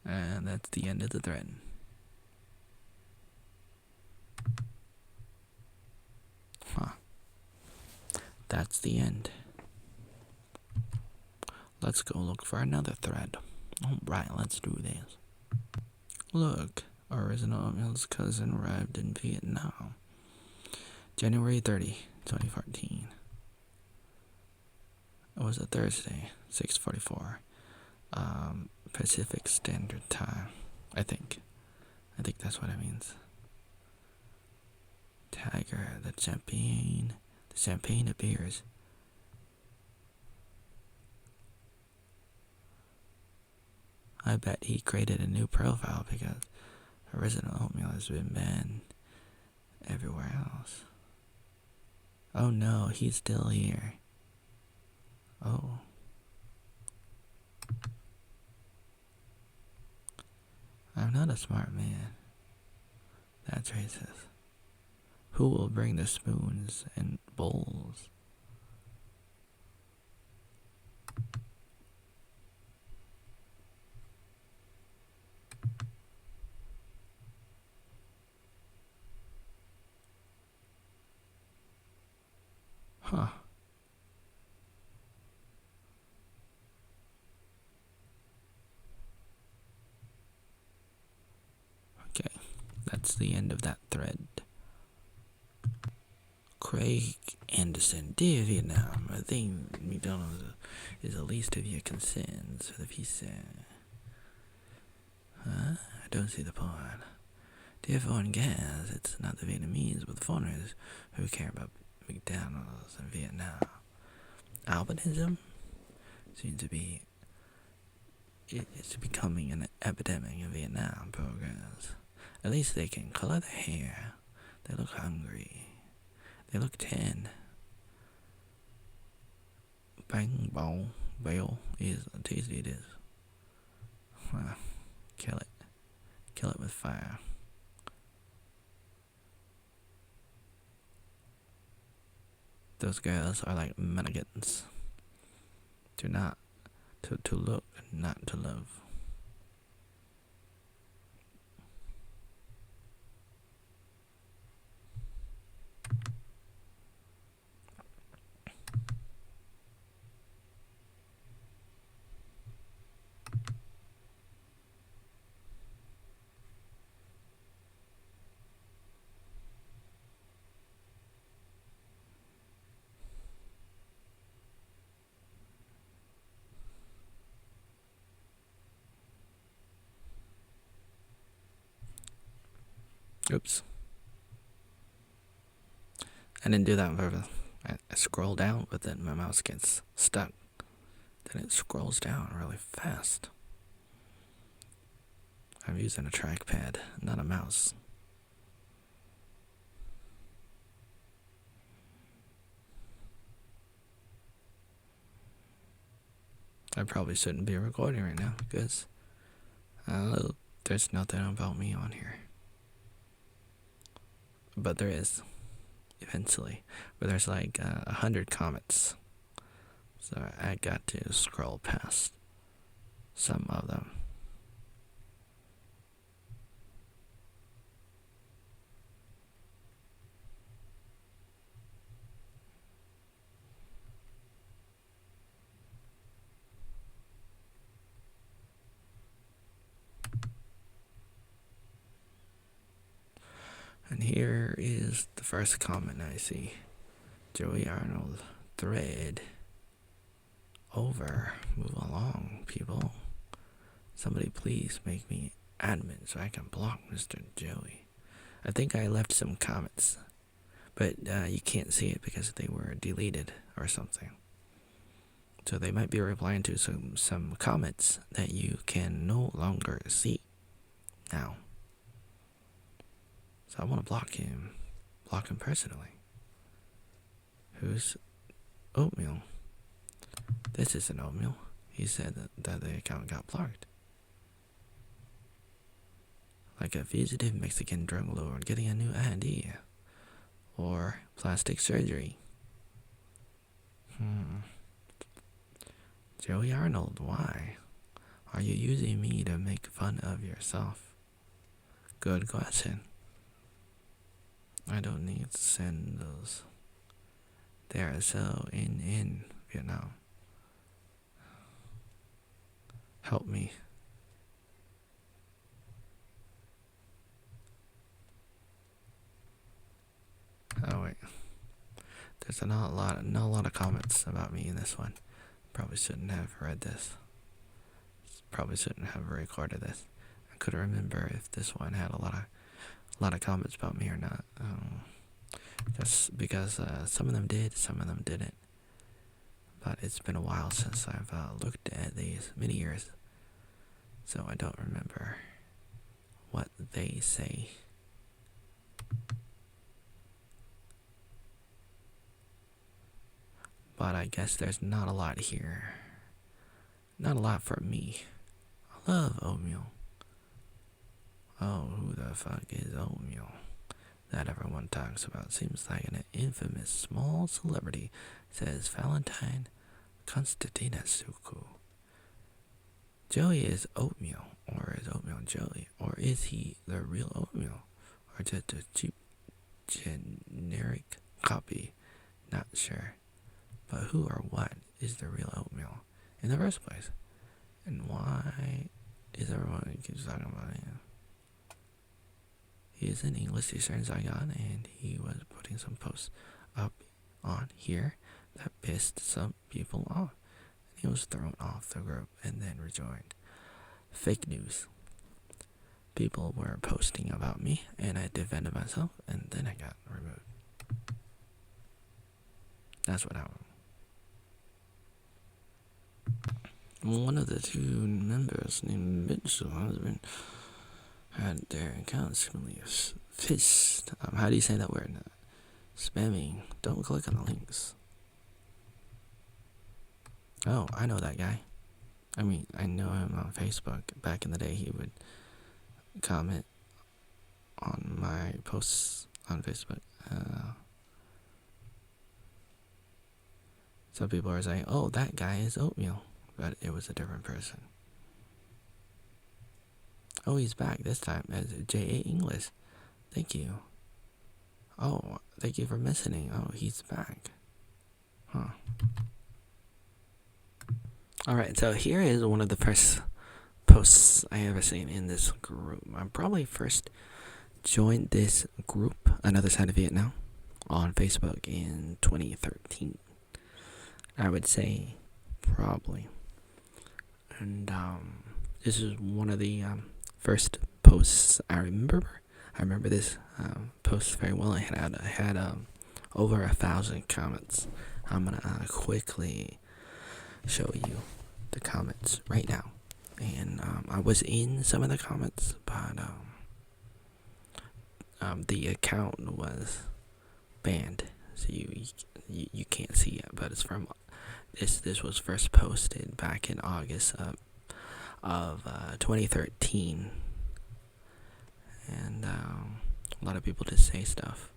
And that's the end of the thread. Huh. That's the end. Let's go look for another thread. Alright, let's do this. Look, original Oatmeal's cousin arrived in Vietnam. January 30, 2014. It was a Thursday, 6:44. Pacific Standard Time. I think that's what it means. Tiger, the champagne appears. I bet he created a new profile because original Oatmeal has been banned everywhere else. Oh no, he's still here. Oh. I'm not a smart man. That's racist. Who will bring the spoons and bowls? Huh. Okay, that's the end of that thread. Craig Anderson, dear Vietnam, I think McDonald's is the least of your concerns for the pizza. Huh? I don't see the point. Dear foreign guests, it's not the Vietnamese but the foreigners who care about McDonald's in Vietnam. Albinism seems to be it's becoming an epidemic in Vietnam programs. At least they can color their hair. They look hungry. They look tan. Bang ball bale is tasty it is. Kill it. Kill it with fire. Those girls are like mannequins. To look, not to love. Oops. I didn't do that on purpose. I scroll down, but then my mouse gets stuck. Then it scrolls down really fast. I'm using a trackpad, not a mouse. I probably shouldn't be recording right now because There's nothing about me on here. But there is, eventually. But there's like 100 comments. So I got to scroll past some of them. And here is the first comment I see. Joey Arnold, thread over. Move along, people. Somebody please make me admin so I can block Mr. Joey. I think I left some comments, but you can't see it because they were deleted or something. So they might be replying to some comments that you can no longer see now. So I want to block him personally. Who's Oatmeal? This isn't Oatmeal. He said that the account got blocked. Like a fugitive Mexican drug lord getting a new ID. Or plastic surgery. Joey Arnold, why? Are you using me to make fun of yourself? Good question. I don't need to send those. They are so in Vietnam. Help me. Oh wait. There's not a lot of comments about me in this one. Probably shouldn't have read this. Probably shouldn't have recorded this. I couldn't remember if this one had a lot of comments about me or not. Just because some of them did, some of them didn't. But it's been a while since I've looked at these, many years. So I don't remember what they say. But I guess there's not a lot here. Not a lot for me. I love Oatmeal. Oh, who the fuck is Oatmeal? That everyone talks about seems like an infamous small celebrity, says Valentine Konstantinasuku. Joey is Oatmeal, or is Oatmeal Joey? Or is he the real Oatmeal? Or just a cheap generic copy? Not sure. But who or what is the real Oatmeal in the first place? And why is everyone keeps talking about him? He is an English teacher in Saigon, and he was putting some posts up on here that pissed some people off. He was thrown off the group and then rejoined. Fake news. People were posting about me, and I defended myself, and then I got removed. That's what happened. One of the two members named Mitchell had their accounts really fished. How do you say that word? Spamming. Don't click on the links. Oh, I know that guy. I mean, I know him on Facebook. Back in the day, he would comment on my posts on Facebook. Some people are saying, oh, that guy is Oatmeal. But it was a different person. Oh, he's back this time as J.A. English. Thank you. Oh, thank you for mentioning. Oh, he's back. Huh. Alright, so here is one of the first posts I ever seen in this group. I probably first joined this group, Another Side of Vietnam, on Facebook in 2013. I would say probably. And this is one of the first posts I remember. I remember this post very well. I had over 1,000 comments. I'm gonna quickly show you the comments right now. And I was in some of the comments, but the account was banned, so you can't see it. But it's from this was first posted back in August of 2013, and a lot of people just say stuff.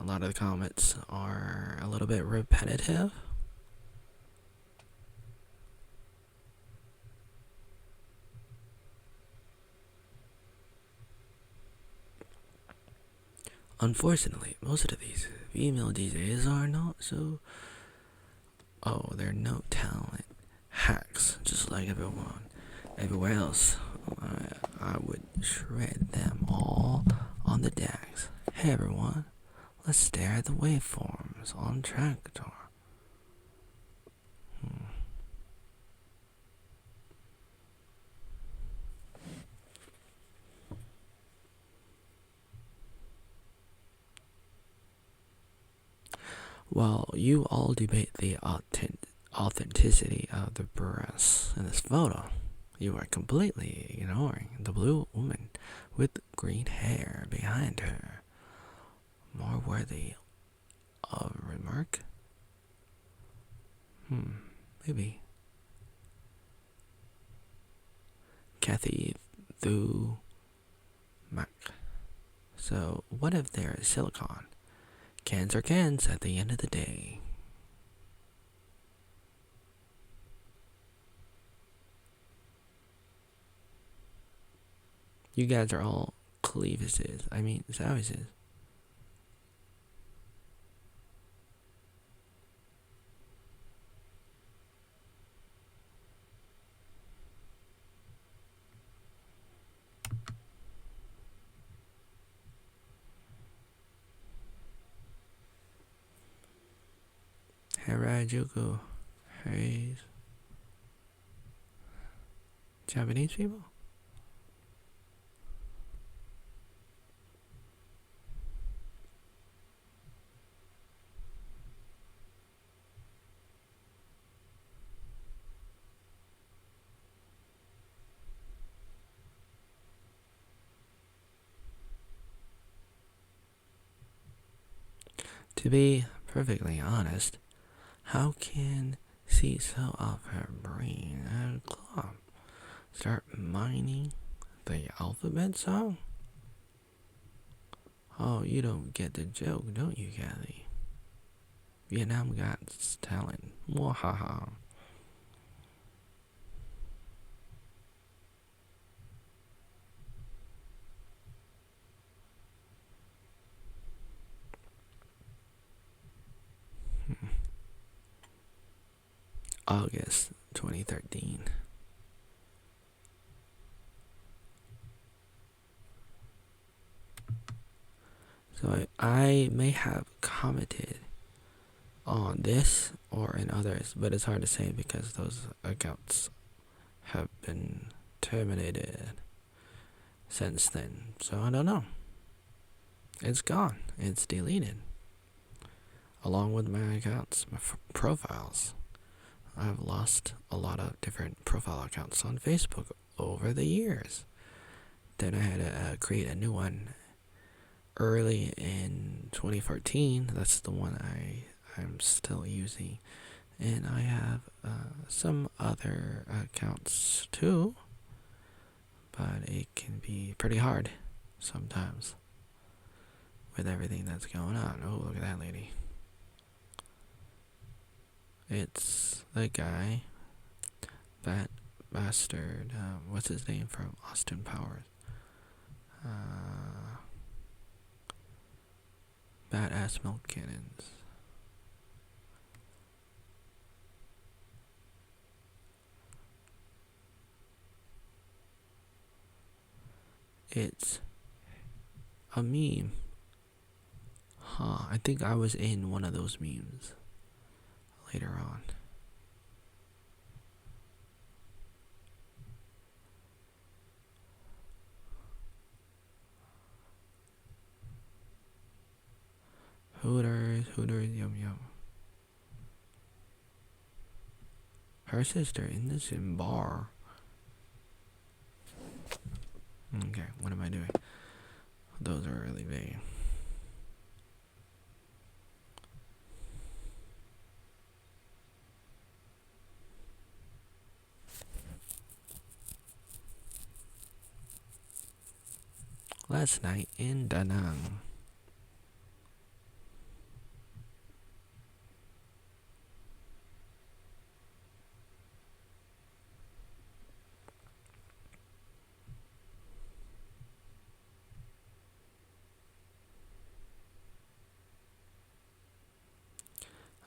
A lot of the comments are a little bit repetitive. Unfortunately, most of these female DJs are not so. Oh, they're no talent hacks, just like everywhere else. I would shred them all on the decks. Hey everyone, let's stare at the waveforms on Tractor. Well, you all debate the authenticity of the breasts in this photo. You are completely ignoring the blue woman with green hair behind her. More worthy of remark? Maybe. Kathy Thu Mac. So, what if there is silicone? Cans are cans at the end of the day. You guys are all cleavises. I mean, savages. Harajuku. Hey. Japanese people? To be perfectly honest, how can she sell off her brain at a club? Start mining the alphabet song? Oh, you don't get the joke, don't you, Kathy? Vietnam got talent. Mwahaha. August 2013. So I may have commented on this or in others, but it's hard to say because those accounts have been terminated since then. So I don't know. It's gone. It's deleted. Along with my accounts, my profiles. I've lost a lot of different profile accounts on Facebook over the years. Then I had to create a new one early in 2014. That's the one I'm still using. And I have some other accounts too. But it can be pretty hard sometimes with everything that's going on. Oh, look at that lady. It's the guy, that bastard, what's his name from Austin Powers? Badass Milk Cannons. It's a meme. I think I was in one of those memes later on. Hooters, yum yum. Her sister in the gym bar. Okay, what am I doing? Those are really big. last night in Da Nang.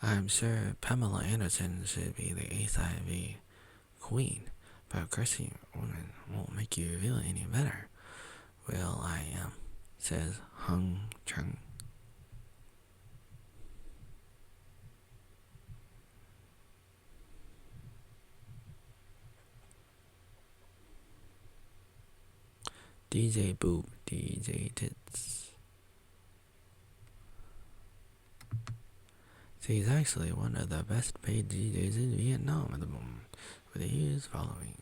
I'm sure Pamela Anderson should be the ASOV queen, but cursing woman won't make you feel any better. Well, I am, says Hung Chung. DJ Boob, DJ Tits. She's actually one of the best paid DJs in Vietnam at the moment, with a huge following.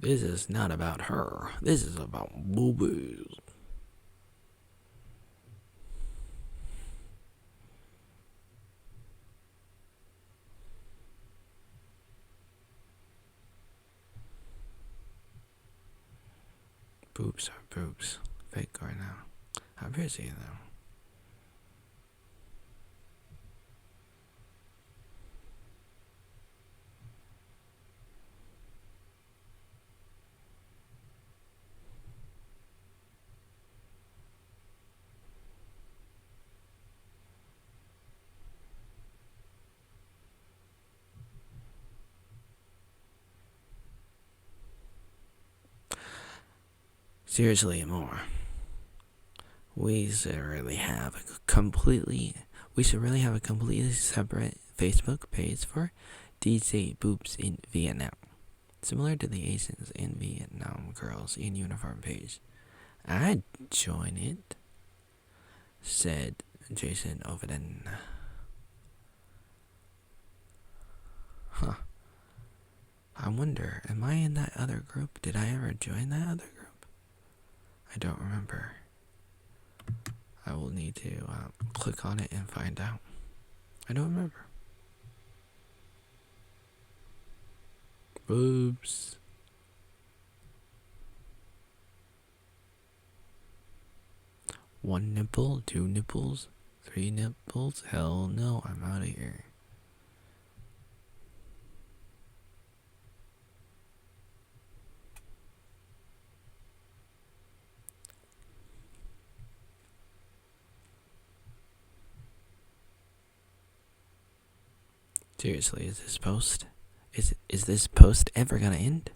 This is not about her. This is about boobies. Boobs are boobs. Fake or now. I appreciate them. Seriously, more. We should really have a completely separate Facebook page for DJ boobs in Vietnam, similar to the Asians in Vietnam girls in uniform page. I'd join it, said Jason Overden. Huh. I wonder, am I in that other group? Did I ever join that other group? I don't remember. I will need to click on it and find out. I don't remember. Boobs. One nipple, two nipples, three nipples? Hell no, I'm out of here. Seriously, is this post ever gonna end?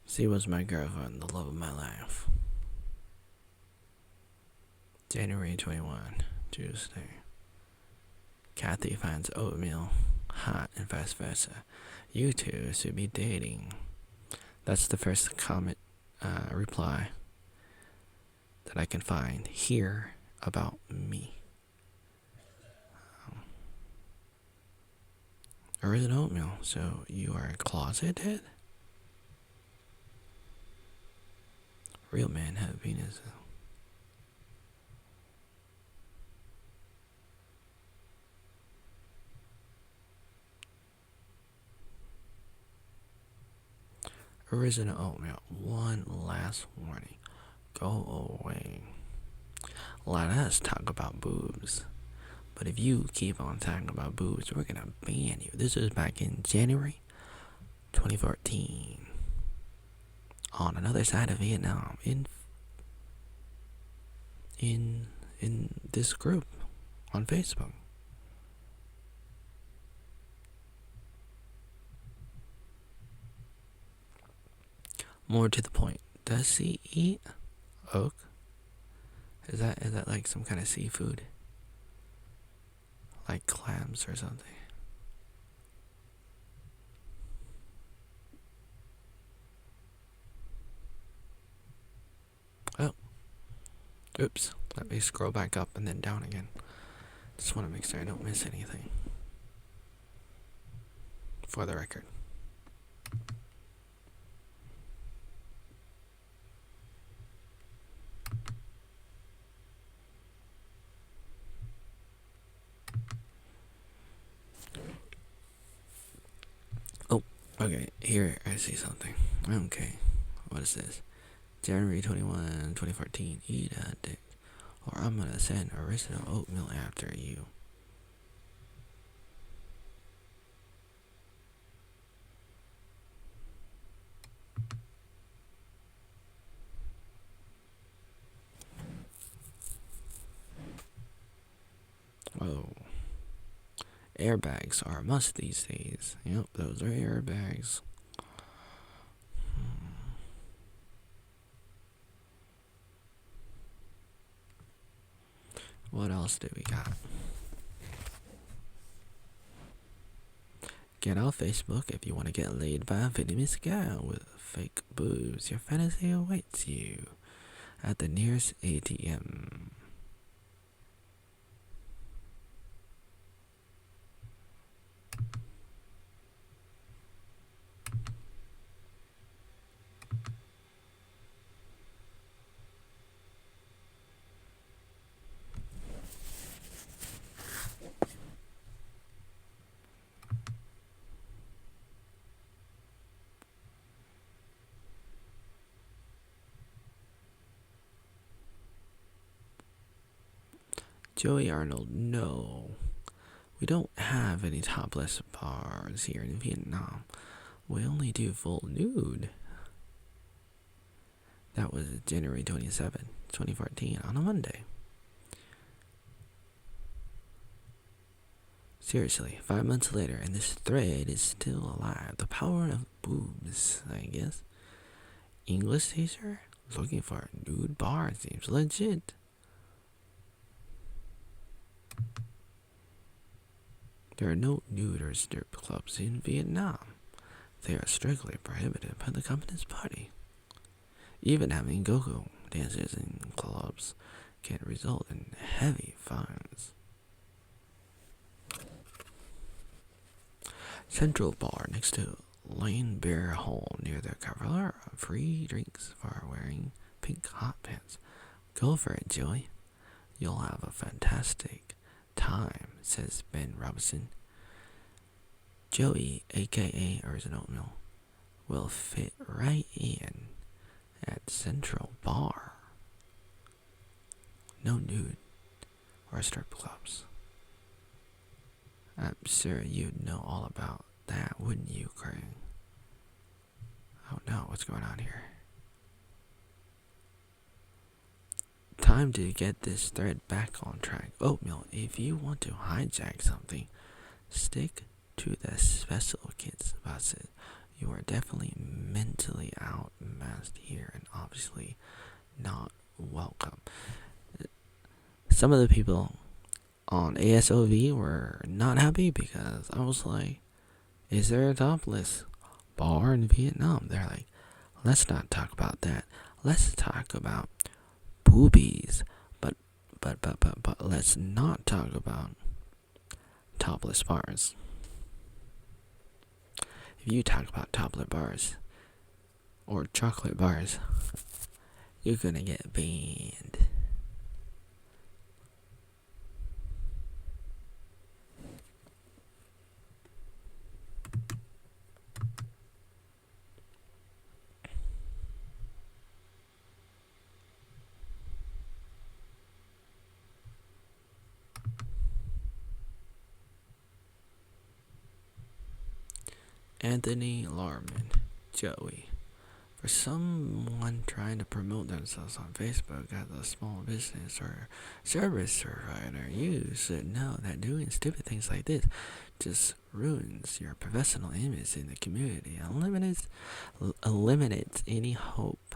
She was my girlfriend, the love of my life. January 21, Tuesday. Kathy finds Oatmeal hot and vice versa. You two should be dating. That's the first comment reply that that I can find here about me. Original Oatmeal, so you are closeted? Real men have penis. Original Oatmeal, one last warning. Go away. Let us talk about boobs. But if you keep on talking about boobs, we're gonna ban you. This was back in January 2014. On another side of Vietnam. In this group on Facebook. More to the point, does he eat oak? Is that like some kind of seafood? Like clams or something? Oh. Oops. Let me scroll back up and then down again. Just want to make sure I don't miss anything. For the record. Oh, okay. Here, I see something. Okay. What is this? January 21, 2014. Eat a dick. Or I'm gonna send original oatmeal after you. Whoa. Airbags are a must these days. Yep, those are airbags. What else do we got? Get off Facebook if you want to get laid by a venomous gal with fake boobs. Your fantasy awaits you at the nearest ATM. Joey Arnold, no. We don't have any topless bars here in Vietnam. We only do full nude. That was January 27, 2014, on a Monday. Seriously, 5 months later, and this thread is still alive. The power of boobs, I guess. English teacher looking for a nude bar seems legit. There are no nude or strip clubs in Vietnam. They are strictly prohibited by the Communist Party. Even having go-go dances in clubs can result in heavy fines. Central Bar next to Lane Bear Hall near the Cavalier. Free drinks for wearing pink hot pants. Go for it, Joey. You'll have a fantastic time, says Ben Robinson. Joey, aka Original Oatmeal, will fit right in at Central Bar. No nude or strip clubs. I'm sure you'd know all about that, wouldn't you, Craig? Oh no, what's going on here? Time to get this thread back on track. Oatmeal, if you want to hijack something, stick to the special kids buses. You are definitely mentally outmasked here and obviously not welcome. Some of the people on ASOV were not happy because I was like, is there a topless bar in Vietnam? They're like, let's not talk about that. Let's talk about boobies. But let's not talk about topless bars. If you talk about topless bars or chocolate bars, you're gonna get banned. Anthony Larman, Joey. For someone trying to promote themselves on Facebook as a small business or service provider, you should know that doing stupid things like this just ruins your professional image in the community and eliminates any hope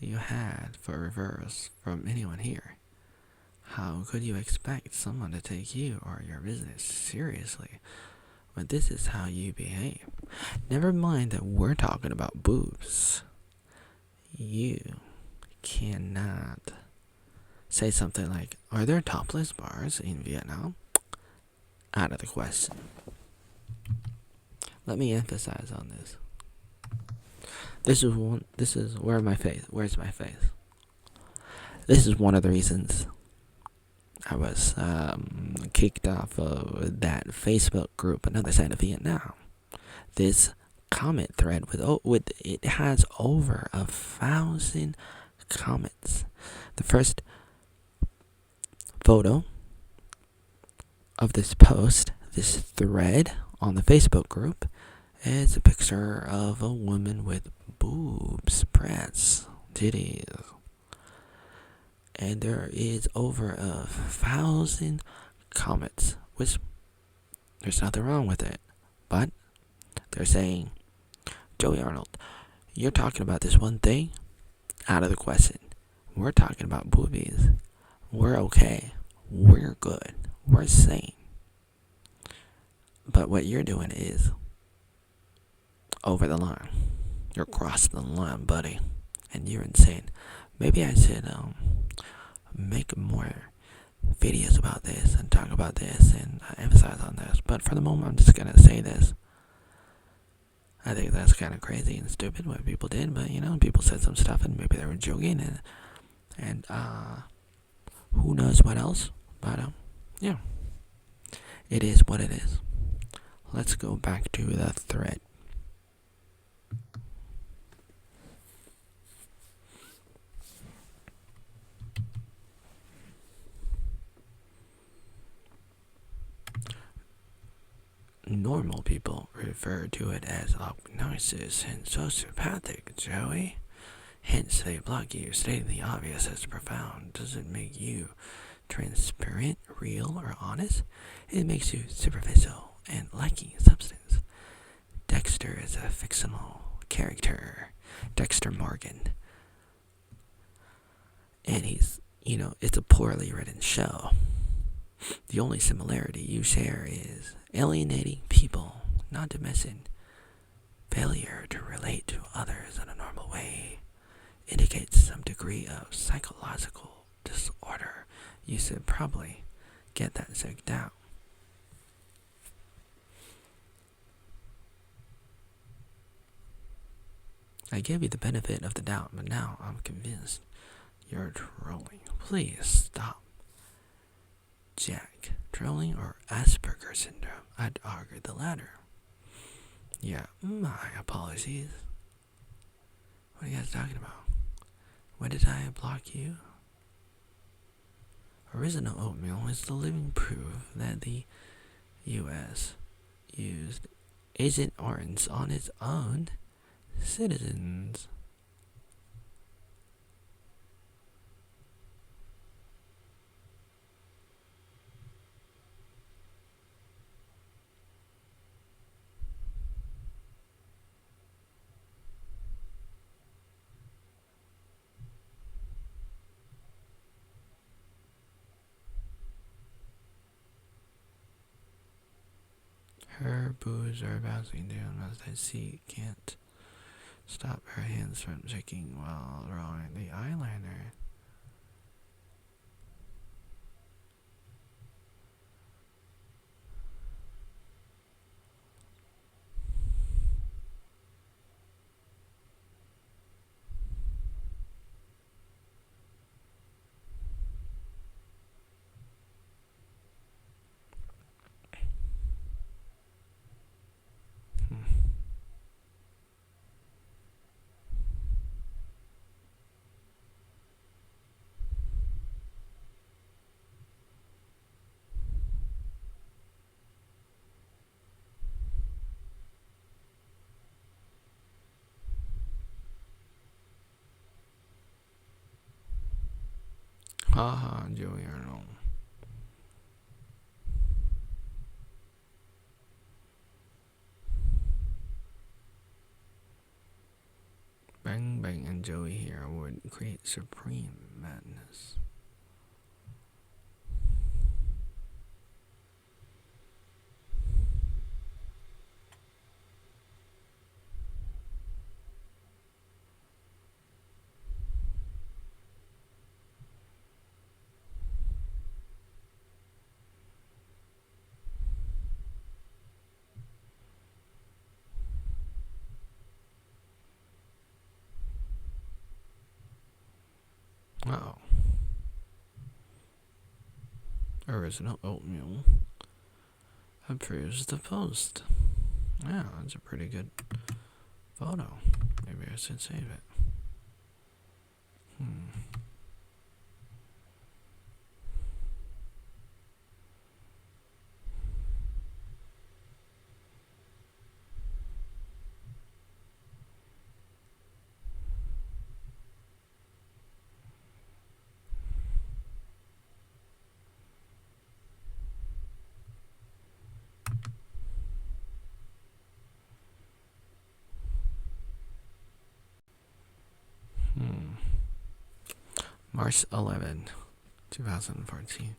you had for reverse from anyone here. How could you expect someone to take you or your business seriously when this is how you behave? Never mind that we're talking about boobs. You cannot say something like, "Are there topless bars in Vietnam?" Out of the question. Let me emphasize on this. Where's my face? This is one of the reasons I was kicked off of that Facebook group, Another Side of Vietnam. This comment thread it has over 1,000 comments. The first photo of this post, this thread on the Facebook group, is a picture of a woman with boobs, breasts, titties. And there is over 1,000 comments, which there's nothing wrong with it. But they're saying, "Joey Arnold, you're talking about this one thing? Out of the question. We're talking about boobies. We're okay. We're good. We're sane. But what you're doing is over the line. You're crossing the line, buddy. And you're insane. Maybe I should make more videos about this and talk about this and emphasize on this. But for the moment, I'm just going to say this. I think that's kind of crazy and stupid what people did. But, people said some stuff and maybe they were joking. And who knows what else. But, yeah. It is what it is. Let's go back to the thread. Normal people refer to it as obnoxious and sociopathic, Joey. Hence, they block you, stating the obvious as profound. Does it make you transparent, real, or honest? It makes you superficial and lacking substance. Dexter is a fictional character, Dexter Morgan. And he's, it's a poorly written show. The only similarity you share is alienating people, not to mention failure to relate to others in a normal way. Indicates some degree of psychological disorder. You should probably get that checked out. I gave you the benefit of the doubt, but now I'm convinced you're trolling. Please stop. Jack, trolling or Asperger's syndrome? I'd argue the latter. Yeah, my apologies. What are you guys talking about? When did I block you? Original Oatmeal is the living proof that the U.S. used Agent Orange on its own citizens. Her boobs are bouncing down as she can't stop her hands from shaking while drawing the eyeliner. Haha, Joey Arnold. Bang Bang and Joey here would create supreme madness. Uh-oh. Original Oatmeal approves the post. Yeah, that's a pretty good photo. Maybe I should save it. March 11, 2014.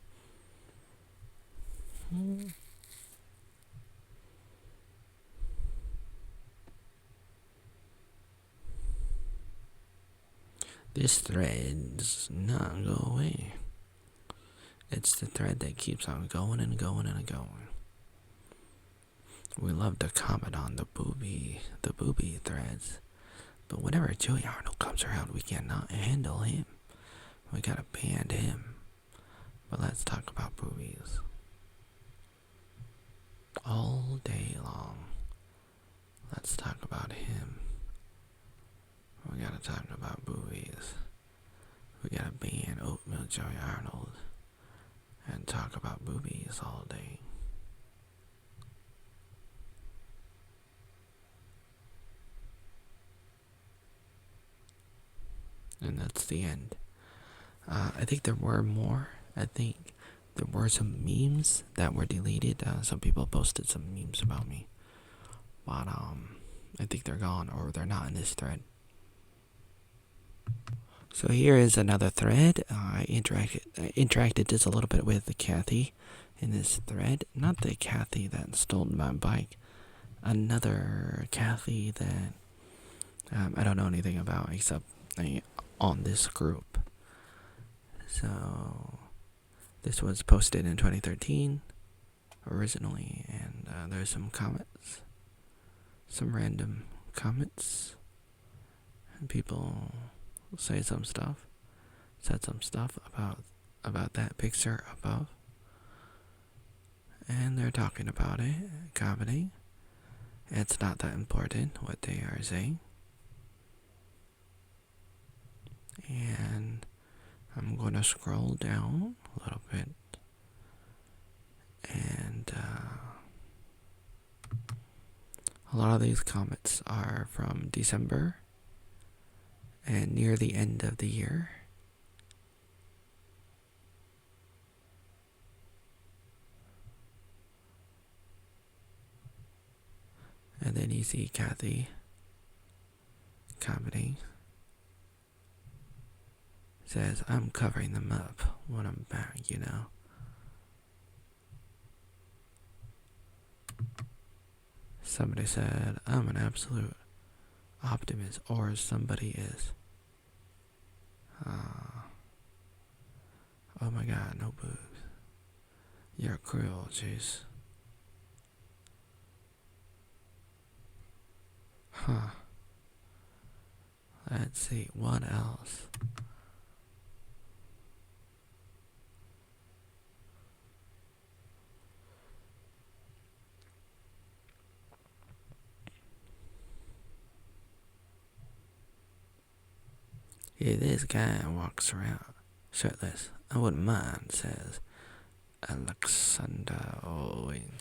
This thread's not go away. It's the thread that keeps on going and going and going. We love to comment on the booby threads, but whenever Joey Arnold comes around, we cannot handle him. We gotta ban him. But let's talk about boobies. All day long. Let's talk about him. We gotta talk about boobies. We gotta ban Oatmeal Joey Arnold and talk about boobies all day. And that's the end. I think there were more. I think there were some memes that were deleted. Some people posted some memes about me. But I think they're gone or they're not in this thread. So here is another thread. I interacted just a little bit with Kathy in this thread. Not the Kathy that stole my bike. Another Kathy that I don't know anything about except on this group. So this was posted in 2013 originally, and there's some comments, some random comments, and people said some stuff about that picture above, and they're talking about it, commenting. It's not that important what they are saying, and I'm going to scroll down a little bit, and a lot of these comments are from December and near the end of the year. And then you see Kathy commenting. Says, I'm covering them up when I'm back, you know. Somebody said, I'm an absolute optimist, or somebody is. Oh my god, no boobs. You're cruel, jeez. Huh. Let's see, what else? Yeah, this guy walks around shirtless. I wouldn't mind, says Alexander Owen.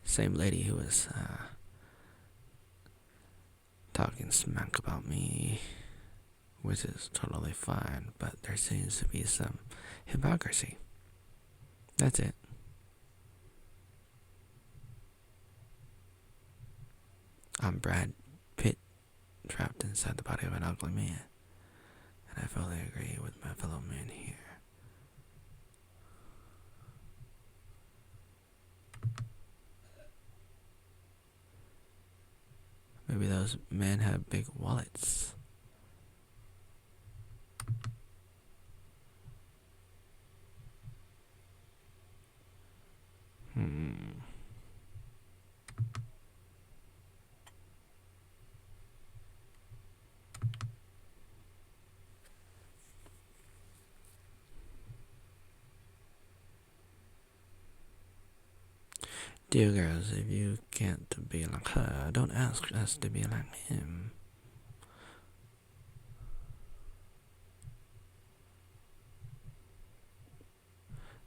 Same lady who was talking smack about me which is totally fine, but there seems to be some hypocrisy. That's it. I'm Brad Pitt, trapped inside the body of an ugly man, and I fully agree with my fellow men here. Maybe those men have big wallets. Dear girls, if you can't be like her, don't ask us to be like him.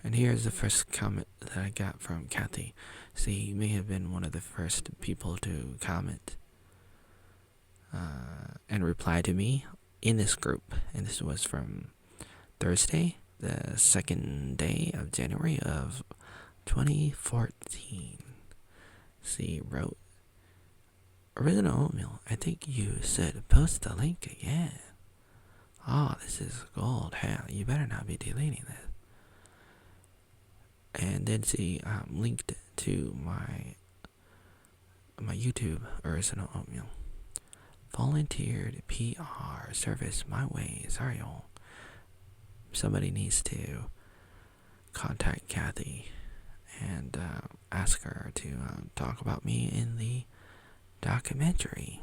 And here's the first comment that I got from Kathy. See, he may have been one of the first people to comment and reply to me in this group. And this was from Thursday, the 2nd day of January of 2014. See, wrote, Original Oatmeal, I think you should post the link again. Oh, this is gold. Hell, you better not be deleting this. And then she linked to my YouTube, Original Oatmeal. Volunteered PR service my way. Sorry, y'all. Somebody needs to contact Kathy and ask her to talk about me in the documentary.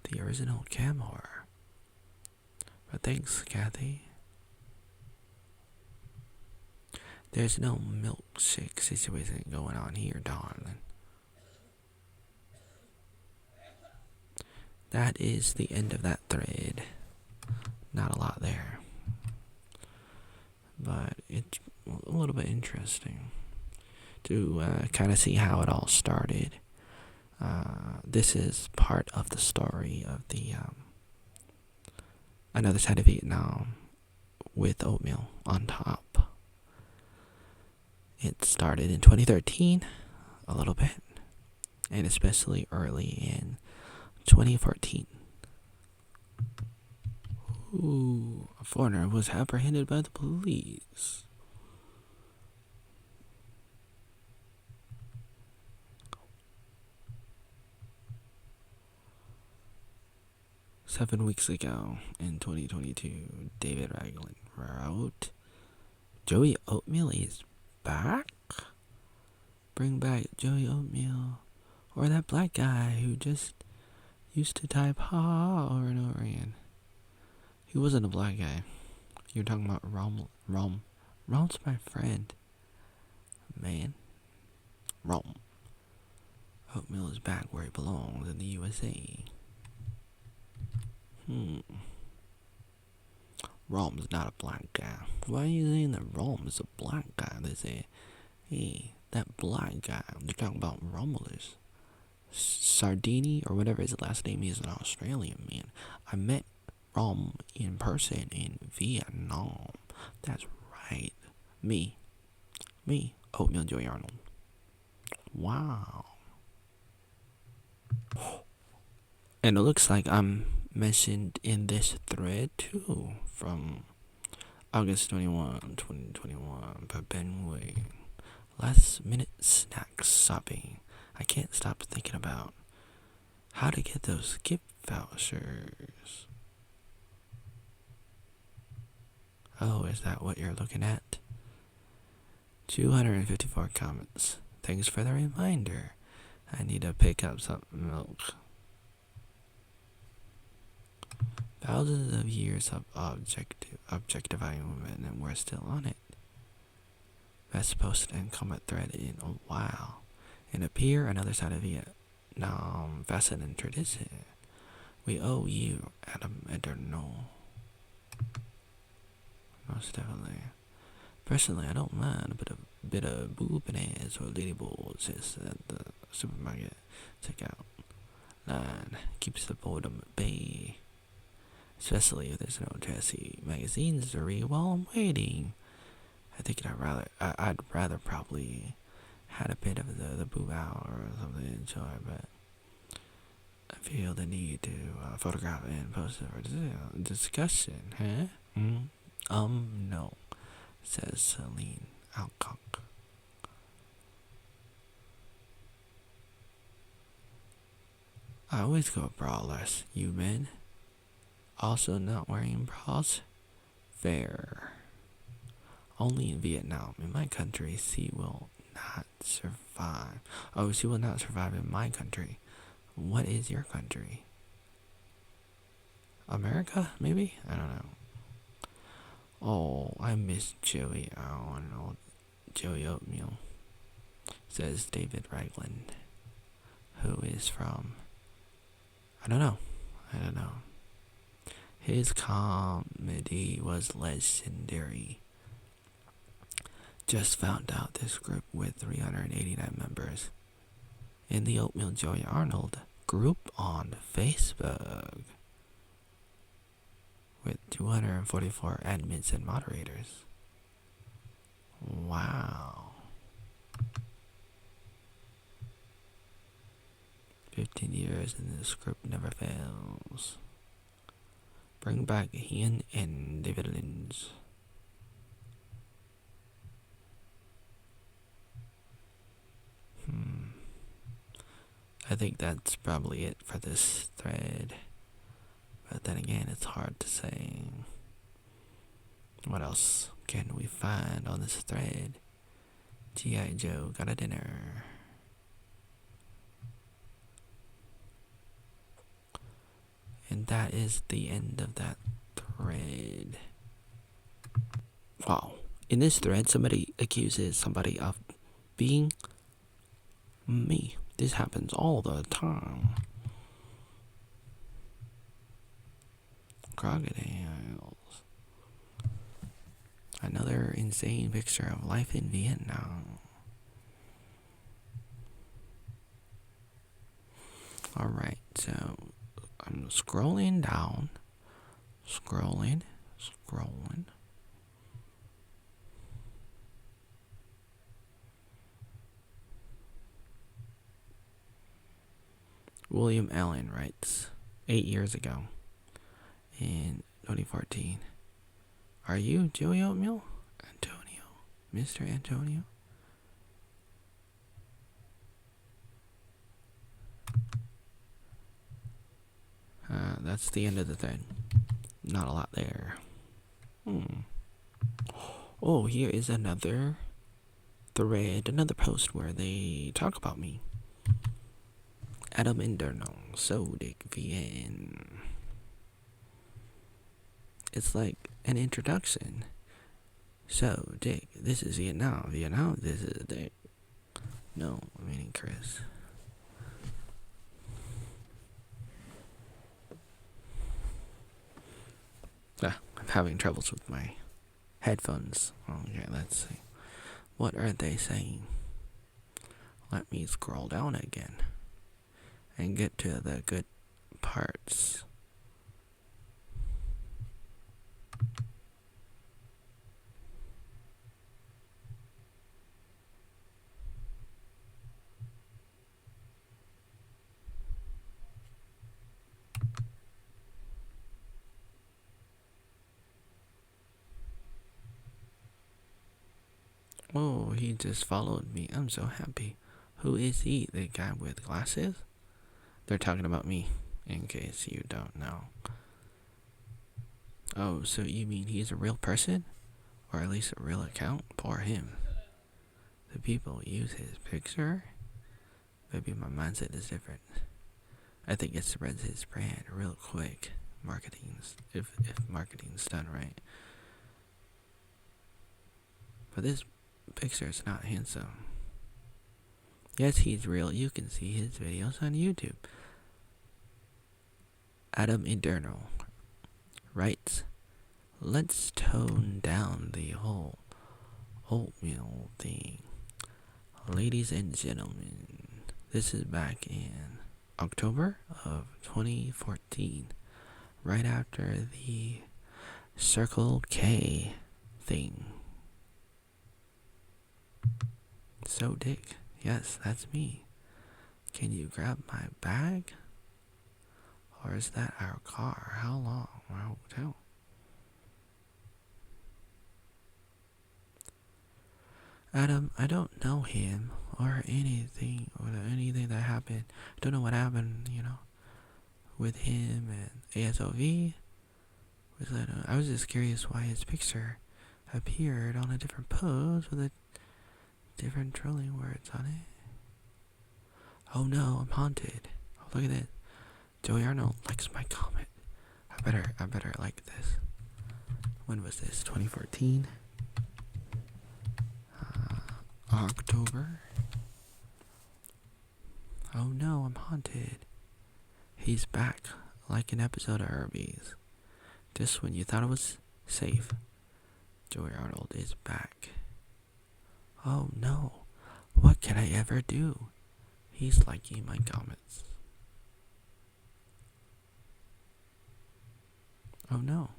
The original cam horror. But thanks, Kathy. There's no milkshake situation going on here, darling. That is the end of that thread. Not a lot there. But it's a little bit interesting to kind of see how it all started. This is part of the story of the Another Side of Vietnam with Oatmeal on top. It started in 2013, a little bit, and especially early in 2014. Ooh, a foreigner was apprehended by the police. Seven weeks ago, in 2022, David Raglan wrote, Joey Oatmeal is back? Bring back Joey Oatmeal. Or that black guy who just used to type ha over and over again. He wasn't a black guy. You're talking about Rom. Rom's my friend. Man. Rom. Oatmeal is back where he belongs, in the USA. Rom's not a black guy. Why are you saying that Rom is a black guy? They say, hey, that black guy. They're talking about Romulus. Sardini, or whatever his last name is, an Australian man. I met Rom in person in Vietnam. That's right. Me, Oatmeal Joey Arnold. Wow. And it looks like I'm mentioned in this thread too, from August 21, 2021, by Ben Way. Last minute snack shopping. I can't stop thinking about how to get those gift vouchers. Oh, is that what you're looking at? 254 comments. Thanks for the reminder. I need to pick up some milk. Thousands of years of objectifying women, and we're still on it. Best post and comment thread in a while. And appear Another Side of Vietnam, fashion tradition. We owe you, Adam Eterno. Most definitely. Personally, I don't mind a bit of boob bananas or lady balls at the supermarket checkout line. Keeps the boredom at bay. Especially if there's no dressy magazines to read while I'm waiting. I think I'd rather probably had a bit of the boob out or something to enjoy, but I feel the need to photograph and post it for discussion, huh? No, says Celine Alcock. I always go braless, you men. Also not wearing bras? Fair. Only in Vietnam. In my country, she will not survive. Oh, she will not survive in my country. What is your country? America, maybe? I don't know. Oh, I miss Joey Arnold. Joey Oatmeal, says David Ragland, who is from... I don't know. His comedy was legendary. Just found out this group with 389 members in the Oatmeal Joey Arnold group on Facebook with 244 admins and moderators. Wow. 15 years and this group never fails. Bring back Ian and David Lynch. I think that's probably it for this thread. But then again, it's hard to say. What else can we find on this thread? G.I. Joe got a dinner. And that is the end of that thread. Wow. In this thread, somebody accuses somebody of being me. This happens all the time. Crocodiles. Another insane picture of life in Vietnam. Alright, so I'm scrolling down. Scrolling. William Allen writes, 8 years ago, in 2014, are you Joey Oatmeal? Antonio. Mr. Antonio? That's the end of the thread. Not a lot there. Oh, here is another thread, another post where they talk about me. Adam Indernong, so Dick VN. It's like an introduction. So, Dick, this is Vietnam. Vietnam, this is Dick. No, meaning Chris. I'm having troubles with my headphones. Okay, let's see. What are they saying? Let me scroll down again and get to the good parts. Oh, he just followed me. I'm so happy. Who is he? The guy with glasses? They're talking about me, in case you don't know. Oh, so you mean he's a real person? Or at least a real account? Poor him. The people use his picture? Maybe my mindset is different. I think it spreads his brand real quick. If marketing's done right. But this picture is not handsome. Yes, he's real. You can see his videos on YouTube. Adam Internal writes, let's tone down the whole oatmeal thing. Ladies and gentlemen, this is back in October of 2014, right after the Circle K thing. So, Dick, yes, that's me. Can you grab my bag? Or is that our car? How long? Our hotel? Adam, I don't know him or anything that happened. I don't know what happened, with him and ASOV. I was just curious why his picture appeared on a different pose with a different trolling words on it. Oh no, I'm haunted. Oh, look at it. Joey Arnold likes my comment. I better like this. When was this? 2014? October? Oh no, I'm haunted. He's back, like an episode of Herbies. Just when you thought it was safe, Joey Arnold is back. Oh no, what can I ever do? He's liking my comments. Oh no,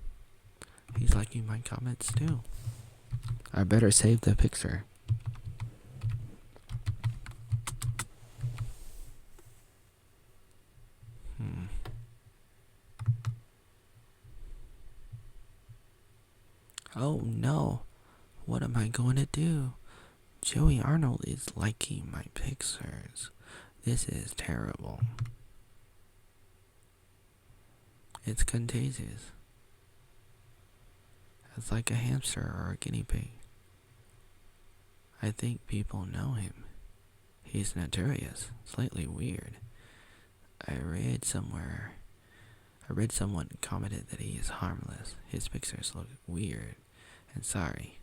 he's liking my comments too. I better save the picture. Oh no, what am I going to do? Joey Arnold is liking my pictures. This is terrible. It's contagious. It's like a hamster or a guinea pig. I think people know him. He's notorious, slightly weird. I read someone commented that he is harmless. His pictures look weird and sorry,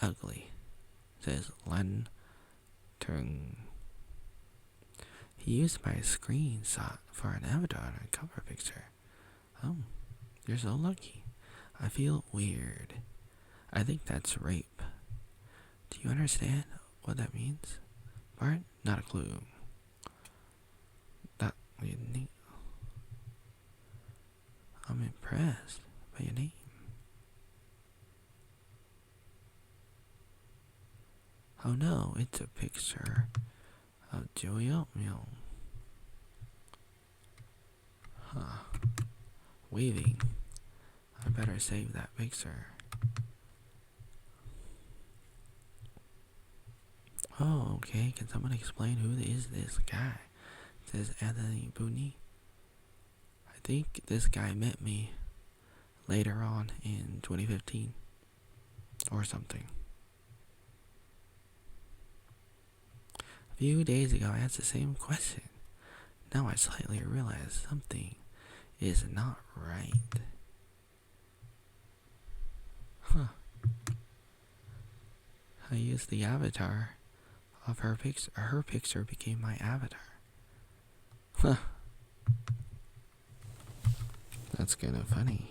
ugly, says Len Turng. He used my screenshot for an avatar and a cover picture. Oh, you're so lucky. I feel weird. I think that's rape. Do you understand what that means? Bart? Not a clue. That neat. I'm impressed by your name. Oh no, it's a picture of Joey Oatmeal. Huh. Waving. I better save that picture. Oh, okay. Can someone explain who is this guy? It says Anthony Booney. I think this guy met me later on in 2015 or something. A few days ago, I asked the same question. Now I slightly realize something is not right. Huh. I used the avatar of her picture. Her picture became my avatar. Huh. That's kind of funny.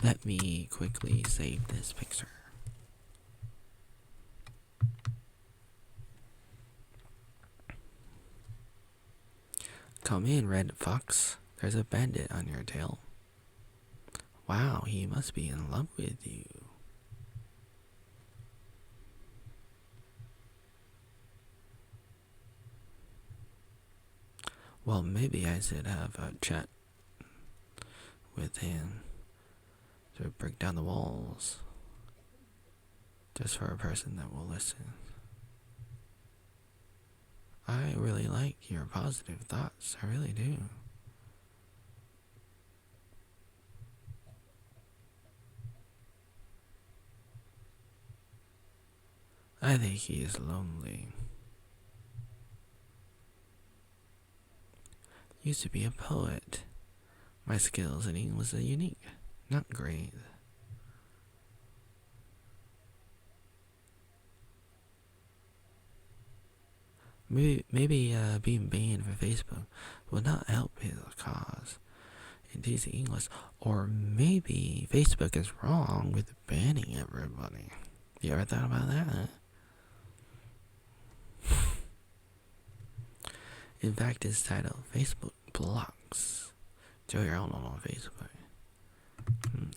Let me quickly save this picture. Come in, Red Fox. There's a bandit on your tail. Wow, he must be in love with you. Well, maybe I should have a chat with him to break down the walls. Just for a person that will listen. I really like your positive thoughts. I really do. I think he is lonely. Used to be a poet. My skills in English are unique, not great. Maybe being banned from Facebook will not help his cause. in teaching English. Or maybe Facebook is wrong with banning everybody. You ever thought about that? In fact, it's titled Facebook Blocks Joey Arnold on Facebook.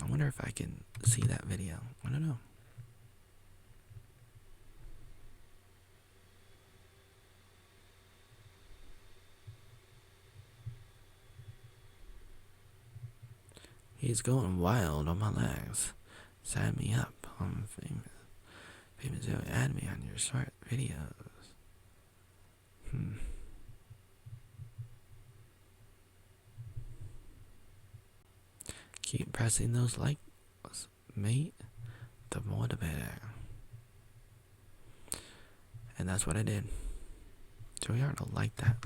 I wonder if I can see that video. I don't know. He's going wild on my legs. Sign me up. I'm famous Joey. Add me on your short videos. Keep pressing those likes, mate. The more the better. And that's what I did. Joey Arnold liked that.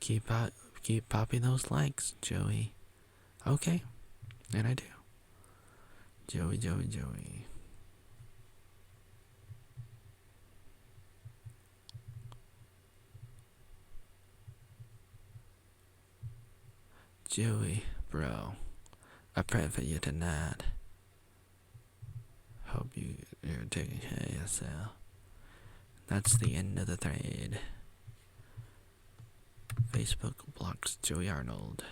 Keep popping those likes, Joey. Okay. And I do. Joey. Joey, bro. I pray for you tonight. Hope you're taking care of yourself. That's the end of the thread. Facebook blocks Joey Arnold.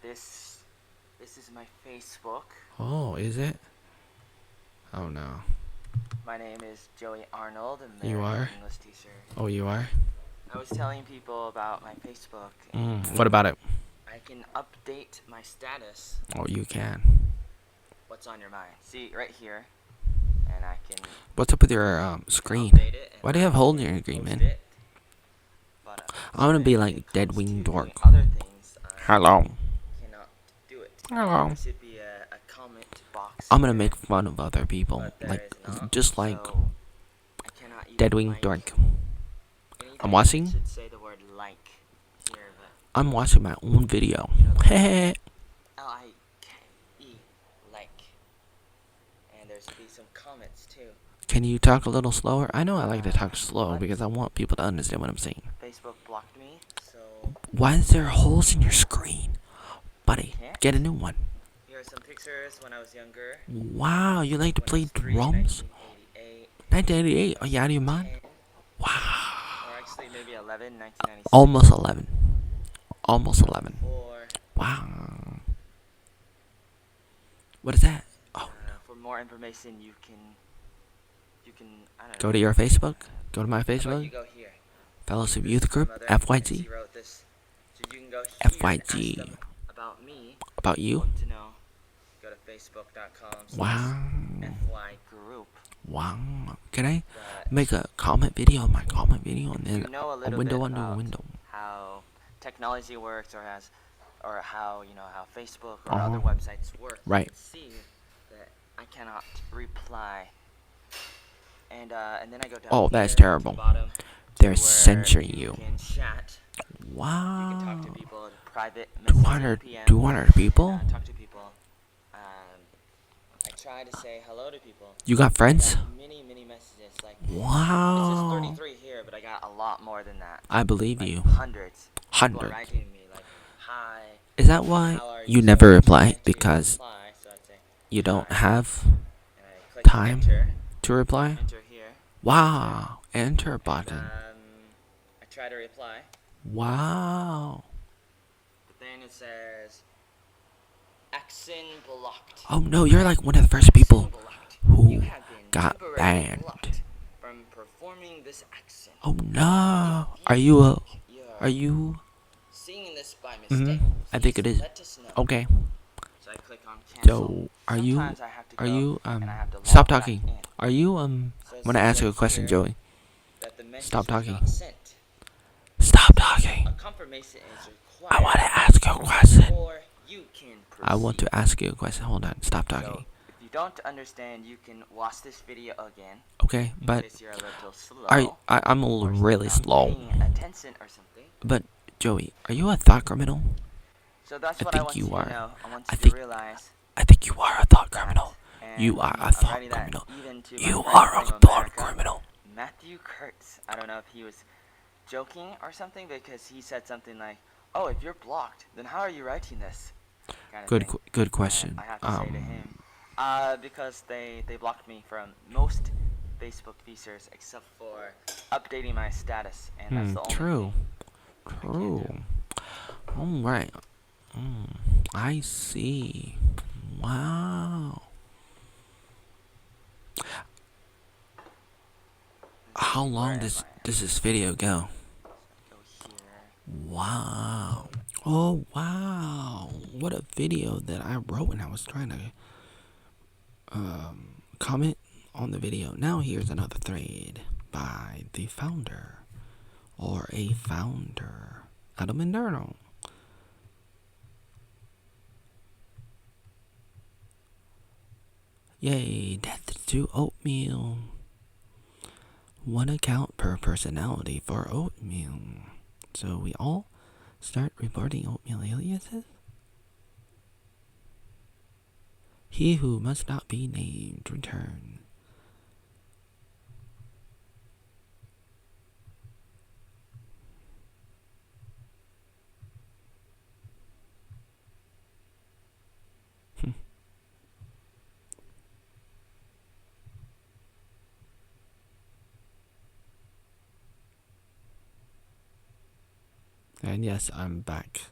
This is my Facebook. Oh, is it? Oh no. My name is Joey Arnold. You are? English teacher. Oh, you are? I was telling people about my Facebook. What about it? I can update my status. Oh, you can. What's on your mind? See, right here. And I can... What's up with your screen? Why do you have holes in your screen, man? I'm gonna be like Dead Wing Dork. Other things, Hello. Cannot do it. Hello. There should be a comment box. I'm gonna make fun of other people, like just like Dead Wing Dork. I'm watching. Should say the word like here, but I'm watching my own video. Heh. L-I-K-E, like. And there's be some comments too. Can you talk a little slower? I know I like to talk slow because I want people to understand what I'm saying. Facebook blocked me, so... Why is there holes in your screen? Buddy, get a new one. Here are some pictures when I was younger. Wow, you like to play drums? 1988. Are you out of your mind? Wow. Or actually maybe 11, 1996. Almost 11. Almost 11. Wow. What is that? Oh. For more information, you can I don't know. Go to your Facebook. Go to my You Facebook. go here. Fellowship Youth Group. FYG. She wrote this. So you can go here FYG. and ask them about me. About you? Want to know? Go to facebook.com/FY Wow. group. Wow. Can I make a comment video on my comment video and then You know a window bit under a about window? how technology works, or how how Facebook or other websites work. Right. You can see that I cannot reply. And then I go down. Oh, that's here terrible. to the bottom They're where censoring you. You can chat. You can talk to Wow. people in private. 200 PM, 200 people? talk to people. I try to say hello to people. You got friends? I got many messages. Like, Wow. This is 33 here, but I got a lot more than that. I believe Like you. Hundreds. People are Hundreds. writing me like, hi. Is that why How are you So never I reply? try to Because reply, so I'd say, you don't hi. have And I click time enter, to reply? enter here. Wow. Enter button. I try to reply, Wow. but then it says accent blocked. Oh no, you're like one of the first people Accent blocked. who You have been got temporarily banned. blocked from performing this accent. Oh no. Are you Seeing this by mistake? I think it please is. let us know. Okay. So I click on cancel. So are you Sometimes I have to are go you and I have to stop log back talking. in. Are you So it I'm gonna ask you a says question, here Joey. that the message Stop was talking. not sent. Stop talking. A confirmation is required. I wanna ask you a question. Or you can proceed. I want to ask you a question. Hold on, stop So, talking. if you don't understand, you can watch this video again. Okay, In but case you're a little slow. I'm or really not slow. paying attention or something. But Joey, are you a thought criminal? So that's I what think I want you you are. to know. I want I you think- to realize I think you are a thought that. criminal. And You are a I'm thought writing that criminal. even to my You friend are a from thought America, criminal. Matthew Kurtz. I don't know if he was joking or something because he said something like, "Oh, if you're blocked, then how are you writing this?" Kind of thing. Good And question. I have to say to him, because they blocked me from most Facebook features except for updating my status, and that's the only True. thing I can't do. True. All right. I see. Wow. How Where long am does I? this video go? Go here. Wow. Oh wow. What a video that I wrote when I was trying to comment on the video. Now here's another thread by the founder or a founder. Adam and Arnold. Yay, death to Oatmeal. One account per personality for Oatmeal. So we all start reporting Oatmeal aliases? He who must not be named return. And yes, I'm back.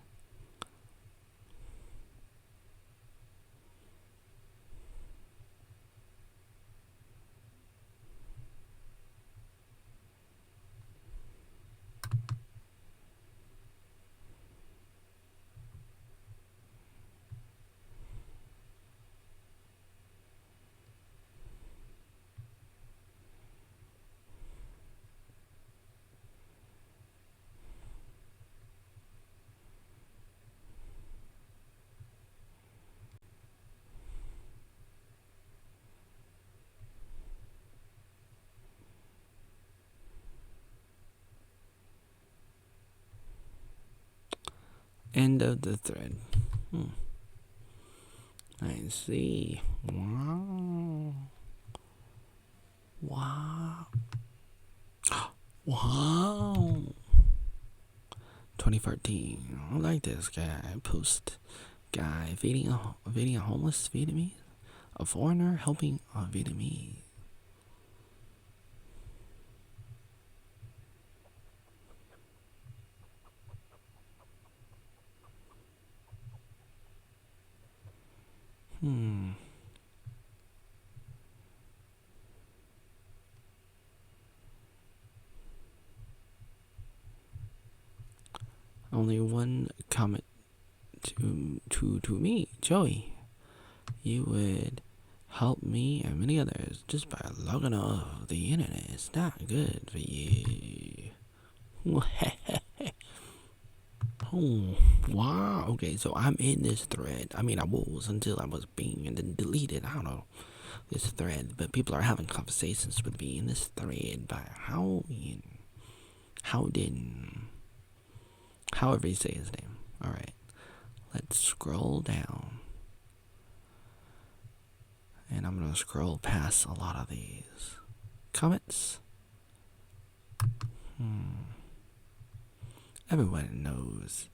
End of the thread. I see. Wow. Wow. Wow. 2014. I like this guy. Post guy feeding a homeless Vietnamese. A foreigner helping a Vietnamese. Only one comment to me, Joey. You would help me and many others just by logging off the internet. It's not good for you. Oh, wow. Okay, so I'm in this thread. I mean, I was until I was being and then deleted. I don't know this thread, but people are having conversations with me in this thread by however you say his name. All right, let's scroll down, and I'm gonna scroll past a lot of these comments. Everyone knows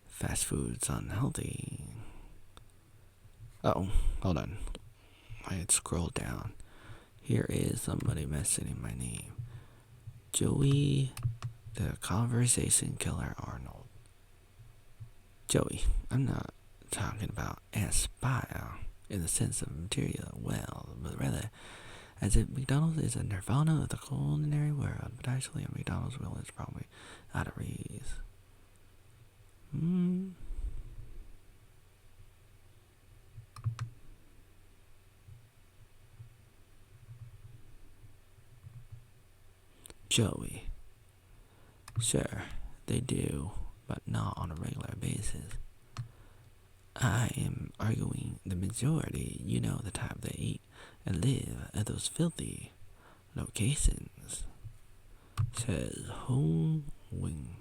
fast food's unhealthy. Oh, hold on. I had scrolled down. Here is somebody mentioning my name. Joey, the conversation killer Arnold. Joey, I'm not talking about aspire in the sense of material wealth, but rather as if McDonald's is a nirvana of the culinary world, but actually a McDonald's will is probably out of reach. Joey. Sure, they do, but not on a regular basis. I am arguing the majority, you know, the type that eat and live at those filthy locations. Says Hong Wing.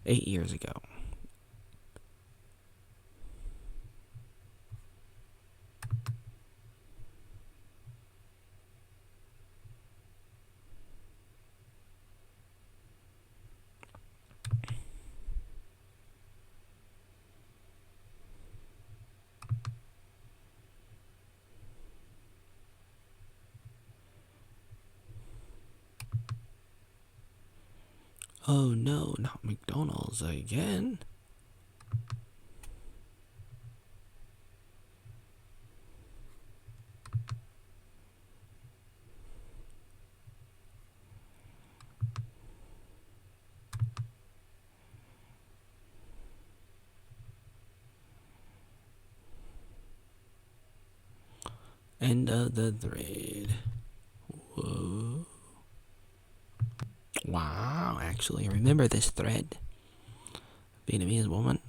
8 years ago. Oh no, not McDonald's again. End of the thread. Whoa. Wow, actually, remember this thread? Vietnamese woman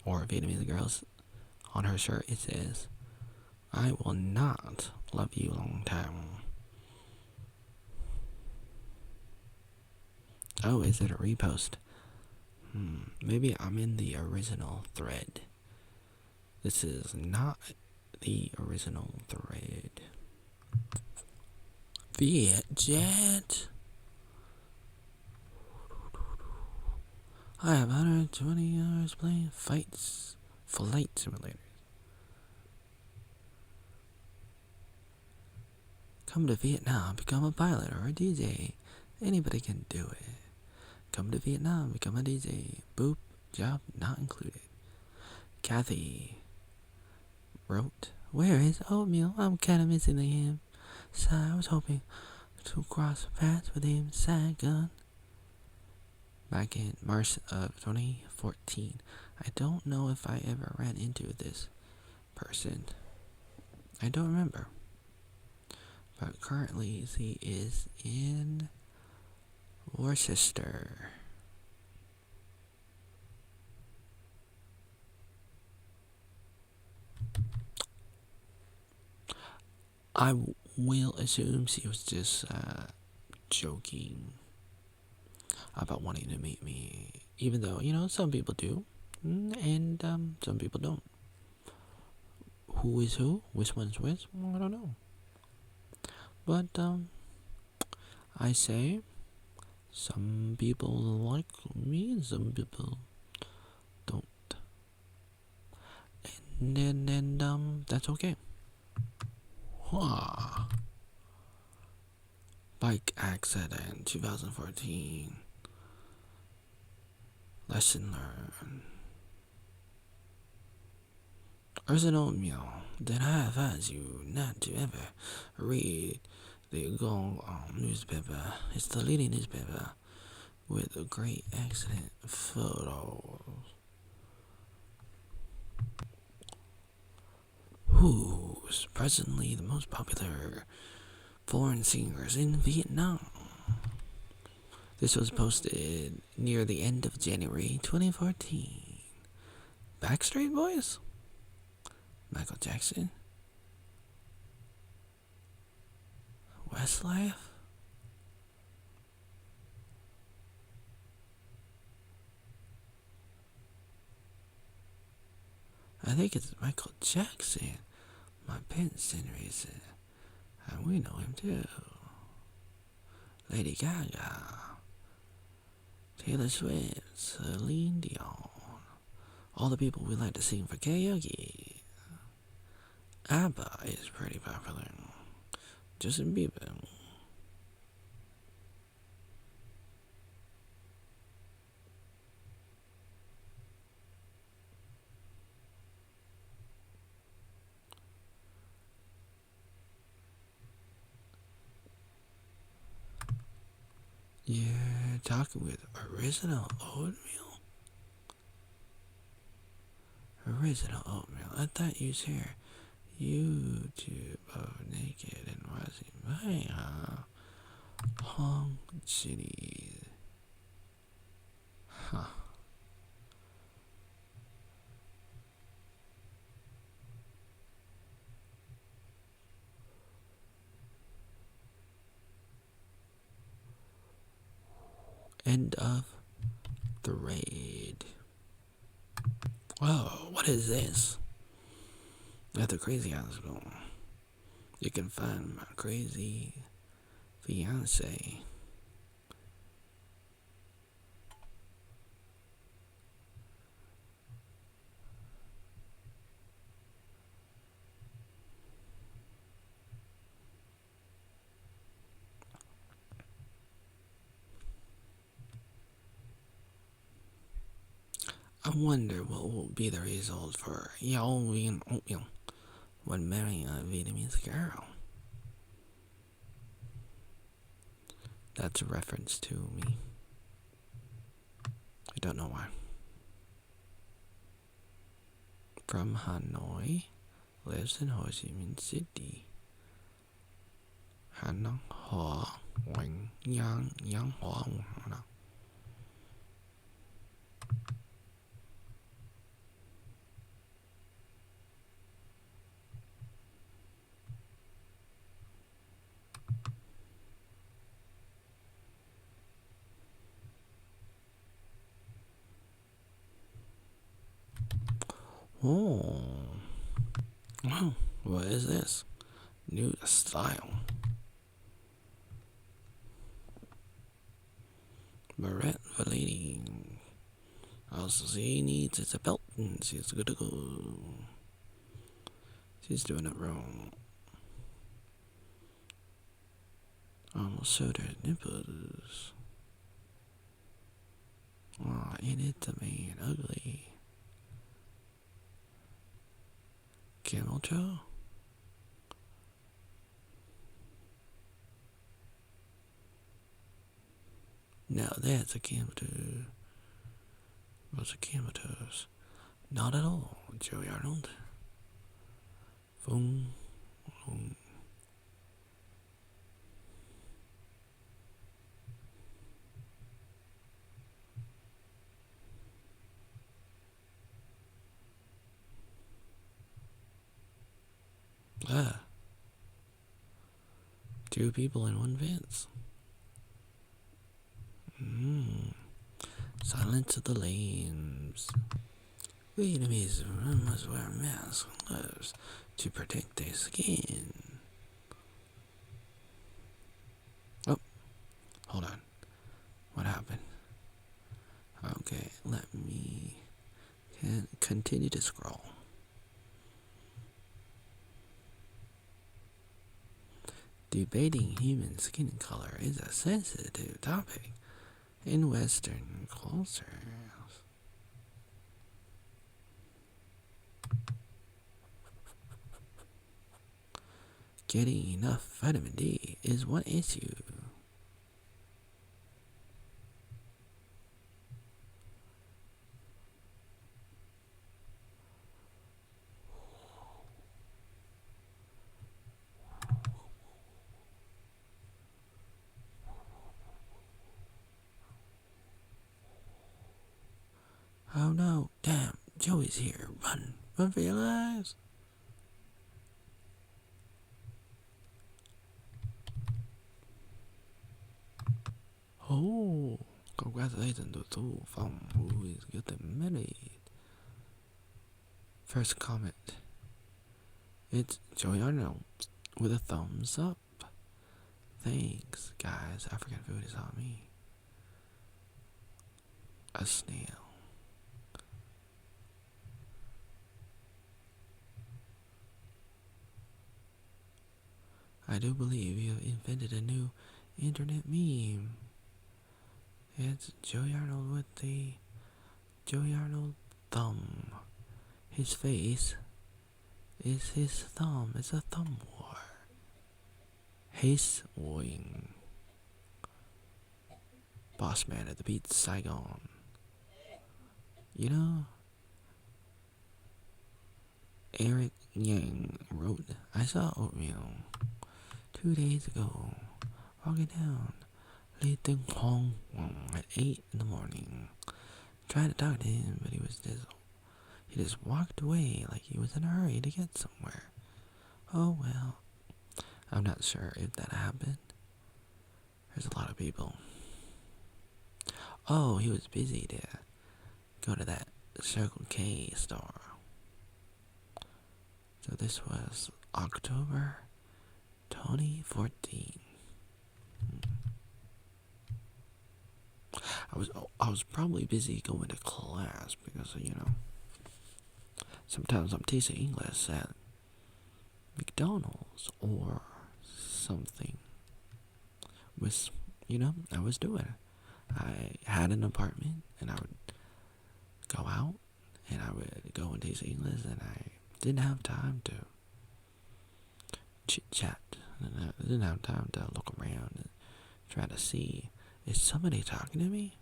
or Vietnamese girls, on her shirt it says, "I will not love you long time." Oh, is it a repost? Maybe I'm in the original thread. This is not the original thread. Vietjet. I have 120 hours playing flight simulators. Come to Vietnam, become a pilot or a DJ. Anybody can do it. Come to Vietnam, become a DJ. Boop, job not included. Kathy wrote, "Where is Oatmeal? I'm kinda missing him. So I was hoping to cross paths with him." Shotgun. Back in March of 2014. I don't know if I ever ran into this person. I don't remember. But currently he is in Worcester. I will assume she was just joking about wanting to meet me, even though, some people do, and some people don't. Who is who? Which one's which? I don't know. But I say, some people like me and some people don't. And that's okay. Bike accident 2014. Lesson learned. As an oatmeal, then I advise you not to ever read the Gong newspaper. It's the leading newspaper with a great accident photos. Who's presently the most popular foreign singers in Vietnam? This was posted near the end of January 2014. Backstreet Boys? Michael Jackson? Westlife? I think it's Michael Jackson. My parents' generation. And we know him too. Lady Gaga. Taylor Swift. Celine Dion. All the people we like to sing for karaoke. ABBA is pretty popular. Justin Bieber. You're talking with original oatmeal? Original oatmeal. I thought you shared YouTube of naked and watching my Hong City. Huh. End of thread. Whoa, what is this? At the crazy hospital, you can find my crazy fiance. I wonder what will be the result for y'all being oatmeal when marrying a Vietnamese girl. That's a reference to me. I don't know why. From Hanoi, lives in Ho Chi Minh City. Hà Năng Hoa Hoành Yang Yang Hoa Hoa. Oh, wow, what is this? New style. Barrette Valady. All she needs is a belt and she's good to go. She's doing it wrong. Almost showed her nipples. Aw, ain't it the man ugly? Camel toe? Now that's a camel toe. What's a camel toes? Not at all, Joey Arnold. Boom, boom. Ah. Two people in one fence. Silence of the lambs. Vietnamese must wear masks and gloves to protect their skin. Oh, hold on. What happened? Okay, let me continue to scroll. Debating human skin color is a sensitive topic in Western cultures. Getting enough vitamin D is one issue. Oh no, damn, Joey's here. Run, run for your lives. Oh, congratulations to two from who is getting married. First comment. It's Joey Arnold with a thumbs up. Thanks, guys. African food is on me. A snail. I do believe you have invented a new internet meme. It's Joey Arnold with the Joey Arnold thumb. His face is his thumb. It's a thumb war. Haste wing. Boss man at the beach Saigon. You know, Eric Yang wrote, I saw Oatmeal 2 days ago walking down Lee Ting Hong at 8 in the morning. Tried to talk to him, but he just walked away like he was in a hurry to get somewhere. Oh well. I'm not sure if that happened. There's a lot of people. Oh, he was busy to go to that Circle K store. So this was October 2014. I was probably busy going to class because, you know, sometimes I'm teaching English at McDonald's or something. With, you know, I was doing it. I had an apartment and I would go out and I would go and teach English, and I didn't have time to chit chat. And I didn't have time to look around and try to see, is somebody talking to me?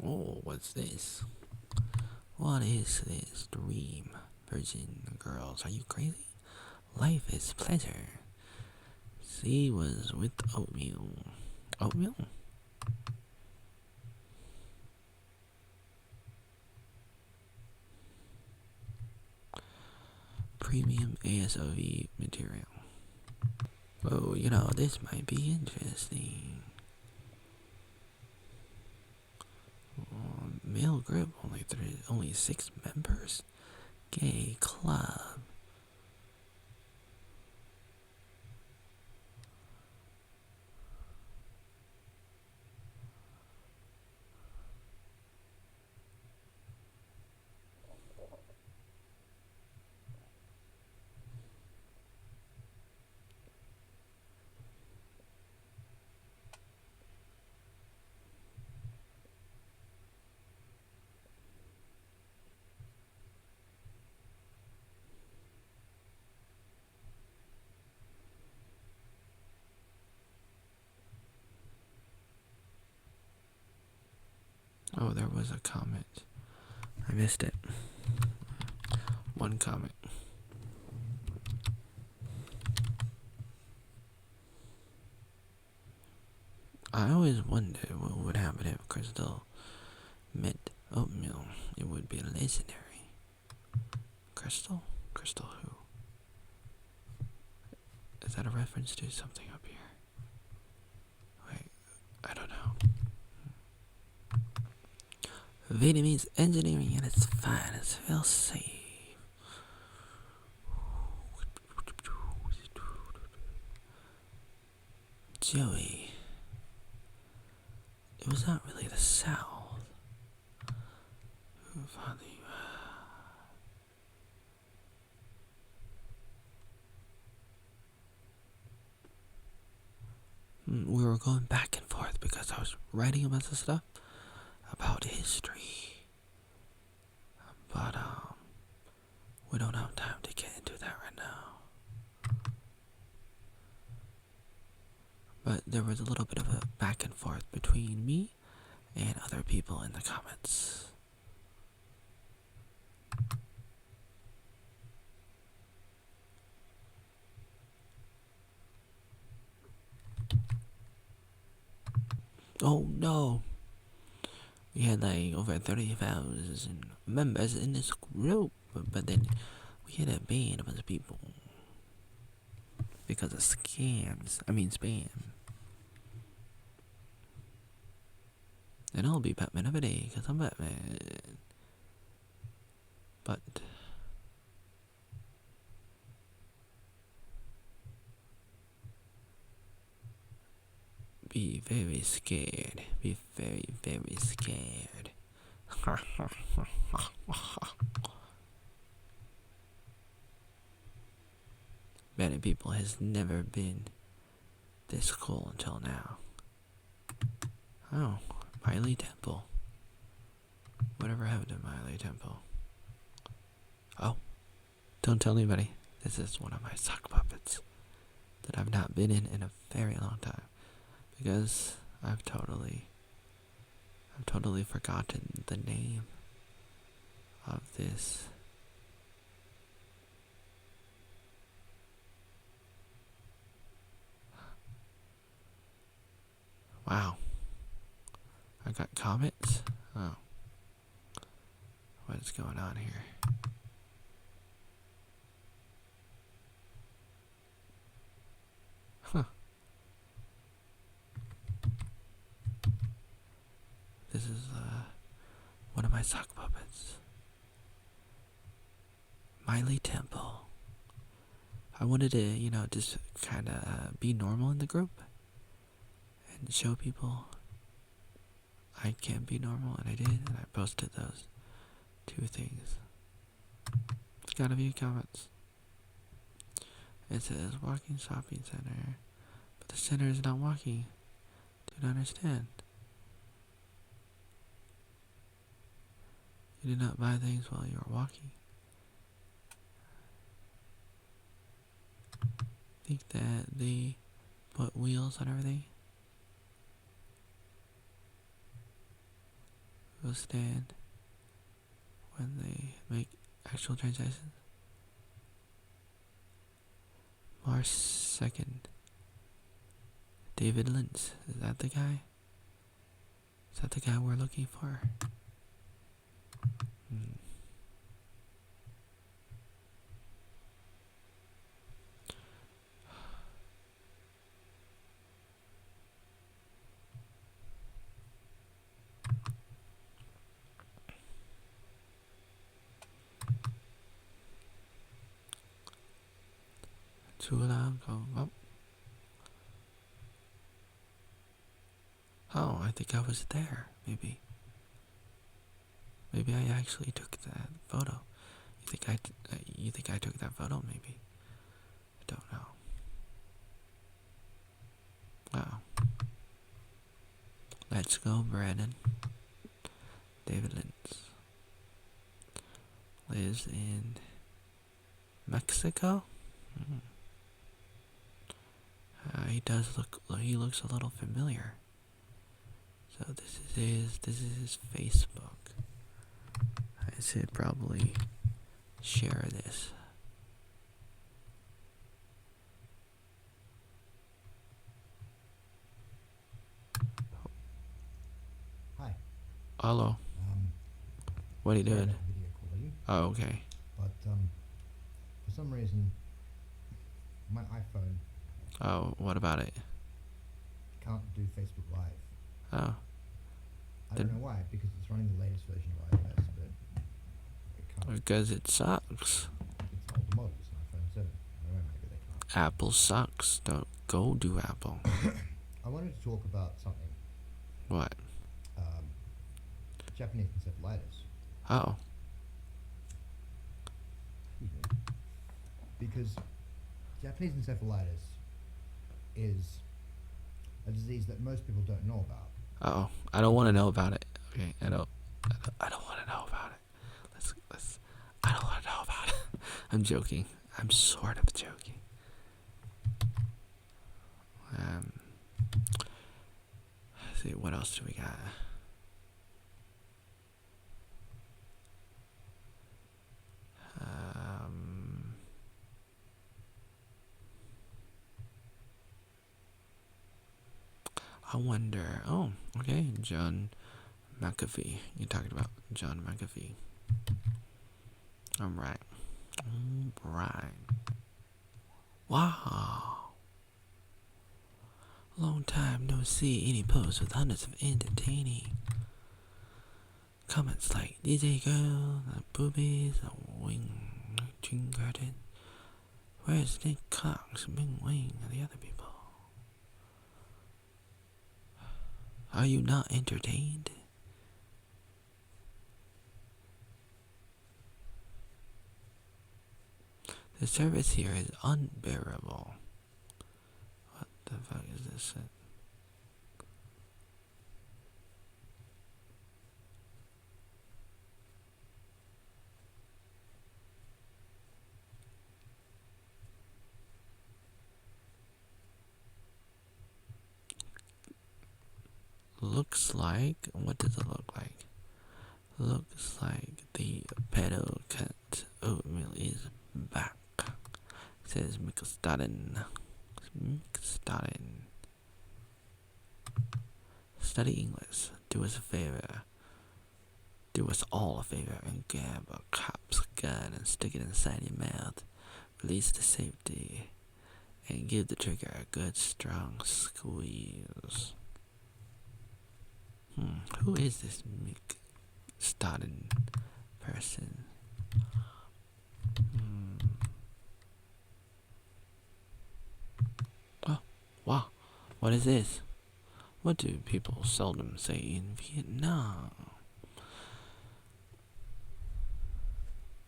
Oh, what's this? What is this dream? Virgin girls, are you crazy? Life is pleasure. She was with Oatmeal. Oatmeal? Premium ASOV material. Oh, this might be interesting. Male group, only 6 members. Gay club. Oh, there was a comment. I missed it. One comment. I always wondered what would happen if Crystal met Oatmeal. It would be legendary. Crystal? Crystal who? Is that a reference to something up here? Wait, I don't know. Vietnamese engineering at its finest. Feel safe. Joey. It was not really the South. We were going back and forth because I was writing about the stuff about history. But, we don't have time to get into that right now. But there was a little bit of a back and forth between me and other people in the comments. Oh no! We had like over 30,000 members in this group, but then we had to ban a bunch of people because of scams. I mean spam. And I'll be Batman every day because I'm Batman. But be very scared. Be very, very scared. Many people has never been this cool until now. Oh, Miley Temple. Whatever happened to Miley Temple? Oh, don't tell anybody. This is one of my sock puppets that I've not been in a very long time. Because I've totally forgotten the name of this. Wow. I got comments? Oh. What is going on here? Huh. This is one of my sock puppets. Miley Temple. I wanted to, just kind of be normal in the group and show people I can be normal, and I did, and I posted those 2 things. It's got a few comments. It says walking shopping center, but the center is not walking. Do not understand. You do not buy things while you are walking. Think that they put wheels on everything? Will stand when they make actual transactions? March 2nd. David Lynch. Is that the guy? Is that the guy we're looking for? Too loud. Go up. Oh, I think I was there. Maybe I actually took that photo. You think I took that photo? Maybe. I don't know. Wow. Let's go, Brandon. David Lynch lives in Mexico. He looks a little familiar. So this is his Facebook. I should probably share this. Hi. Hello. What are you doing? Video quality, Oh, okay. but for some reason, my iPhone Oh, what about it? can't do Facebook Live. Oh, I don't know why, because it's running the latest version of iOS, but it can't. because it sucks. It's an older model, it's an iPhone 7. I don't know, maybe they can't. Apple sucks. Don't go do Apple. I wanted to talk about something. What? Japanese encephalitis. Oh, Excuse me. Because Japanese encephalitis is a disease that most people don't know about. oh, I don't want to know about it. Okay, I don't want to know about it. I don't want to know about it. I'm joking. I'm sort of joking. Let's see, what else do we got? I wonder. Oh, okay, John McAfee. You talked about John McAfee. All right. Wow. Long time no see any posts with hundreds of entertaining comments like DJ Girl, the Boobies, the Wing, Chin Garden. Where's Nick Cox, Ming Wing, and the other people? Are you not entertained? The service here is unbearable. What the fuck is this shit? Looks like, what does it look like? Looks like the pedal cut oatmeal is back. Says McStodden. Study English. Do us a favor. Do us all a favor and grab a cop's gun and stick it inside your mouth. Release the safety and give the trigger a good strong squeeze. Who is this McStodden person? Oh, wow. What is this? What do people seldom say in Vietnam?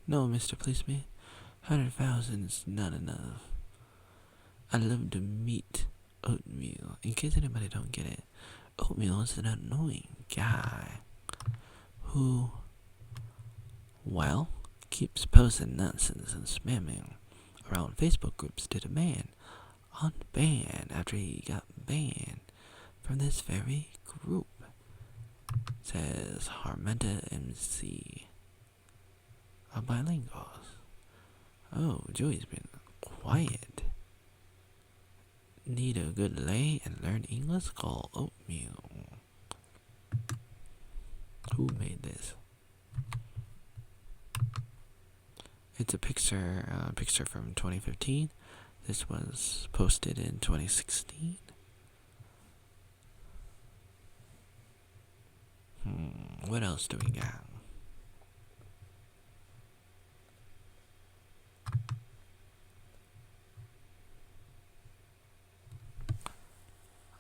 No, Mr. Policeman. 100,000 is not enough. I love to meet Oatmeal. In case anybody don't get it, Oatmeal is an annoying guy who, well, keeps posting nonsense and spamming around Facebook groups to demand unban after he got banned from this very group. Says Harmenta MC. A bilinguals. Oh, Joey's been quiet. Need a good lay and learn English? Call Oatmeal. Who made this? It's a picture from 2015. This was posted in 2016. What else do we got?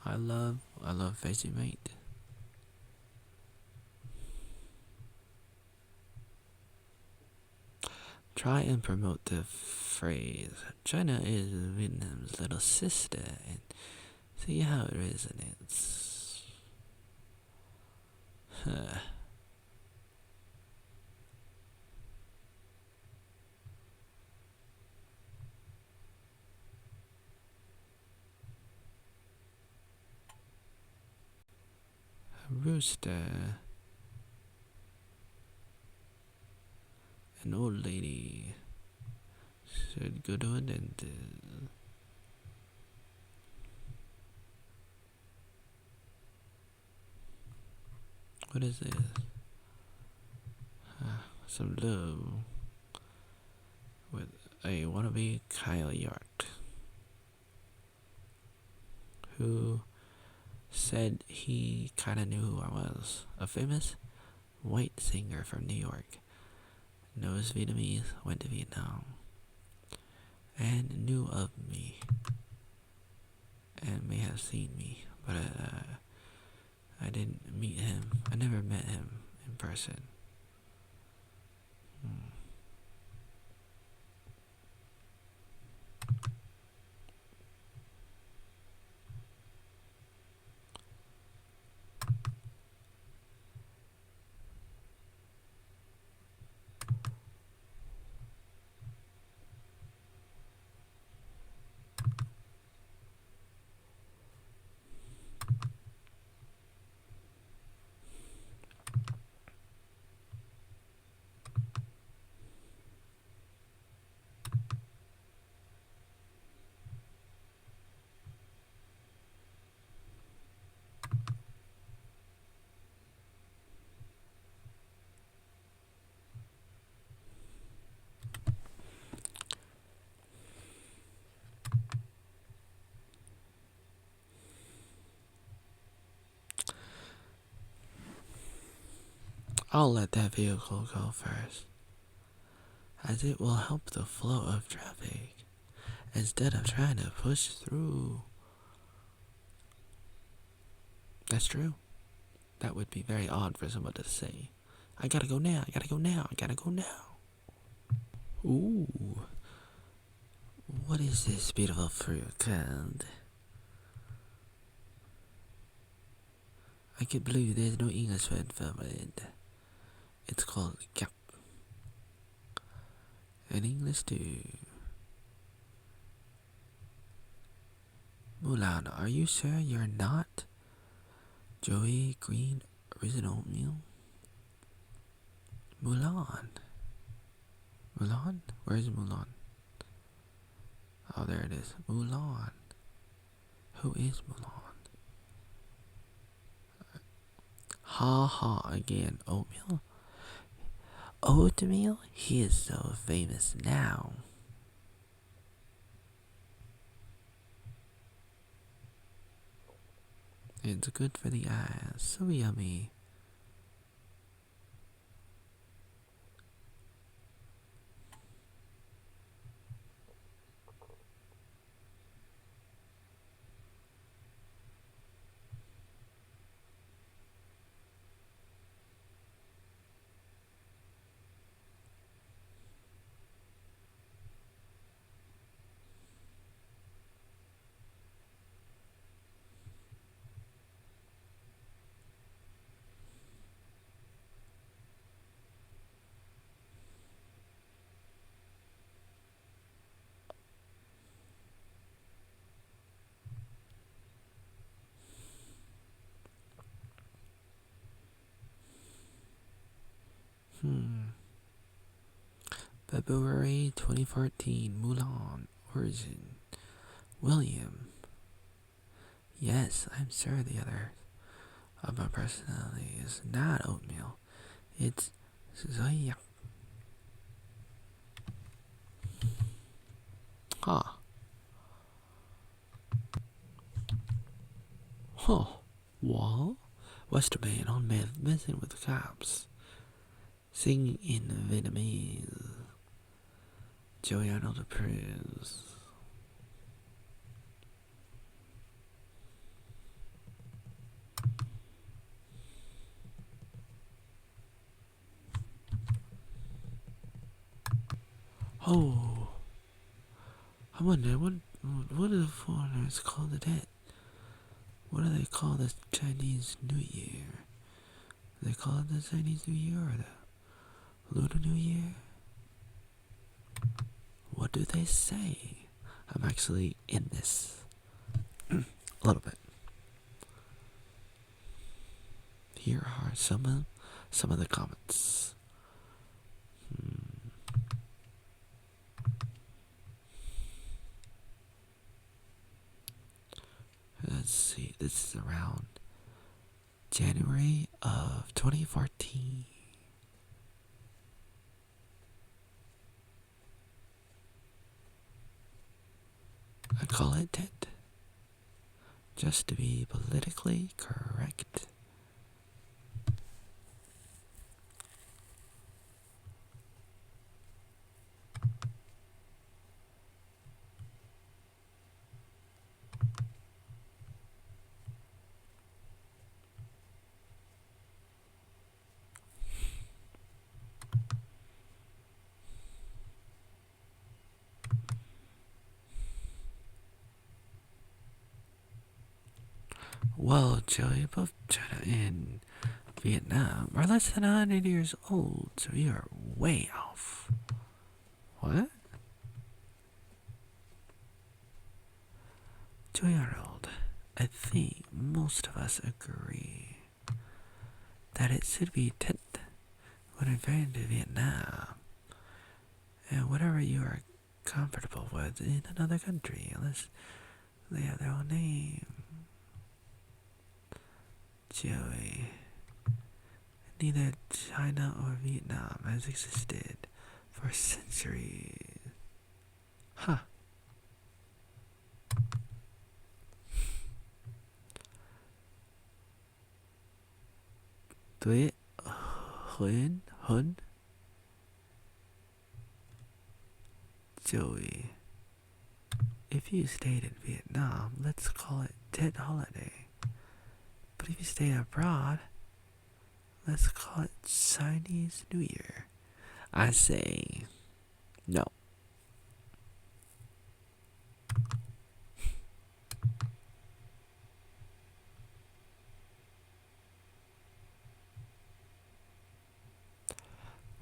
I love Vegemite. Try and promote the phrase China is Vietnam's little sister and see how it resonates. Rooster. An old lady said go to a dentist. What is this? Some love with a wannabe Kyle York who said he kinda knew who I was. A famous white singer from New York. Knows Vietnamese, went to Vietnam, and knew of me, and may have seen me, but I didn't meet him. I never met him in person. I'll let that vehicle go first, as it will help the flow of traffic, instead of trying to push through. That's true. That would be very odd for someone to say. I gotta go now, I gotta go now, I gotta go now. Ooh. What is this beautiful fruit called? I can't believe there's no English word for it. It's called gap. In English too. Mulan, are you sure you're not Joey Green Original Oatmeal? Mulan. Mulan? Where's Mulan? Oh, there it is. Mulan. Who is Mulan? Ha ha again. Oatmeal? Oatmeal? He is so famous now. It's good for the eyes. So yummy. February 2014, Mulan, origin, William. Yes, I'm sure the other of my personality is not Oatmeal. It's Zoya. Huh. Huh. What? Westerman on meth messing with the cops. Singing in Vietnamese. Joey Arnold approves. Oh, I wonder what do the foreigners call the dead? What do they call the Chinese New Year? Do they call it the Chinese New Year or the Lunar New Year? What do they say? I'm actually in this a little bit. Here are some of the comments. Let's see, this is around January of 2014. I call it dead. Just to be politically correct. Well, Joey, both China and Vietnam are less than 100 years old, so you are way off. What? Joey Arnold, I think most of us agree that it should be 10th when referring to Vietnam, and whatever you are comfortable with in another country, unless they have their own name. Joey, neither China or Vietnam has existed for centuries. Huh. Tuệ Huyên Hun Joey. If you stayed in Vietnam, let's call it Tet Holiday. But if you stay abroad, let's call it Chinese New Year. I say no.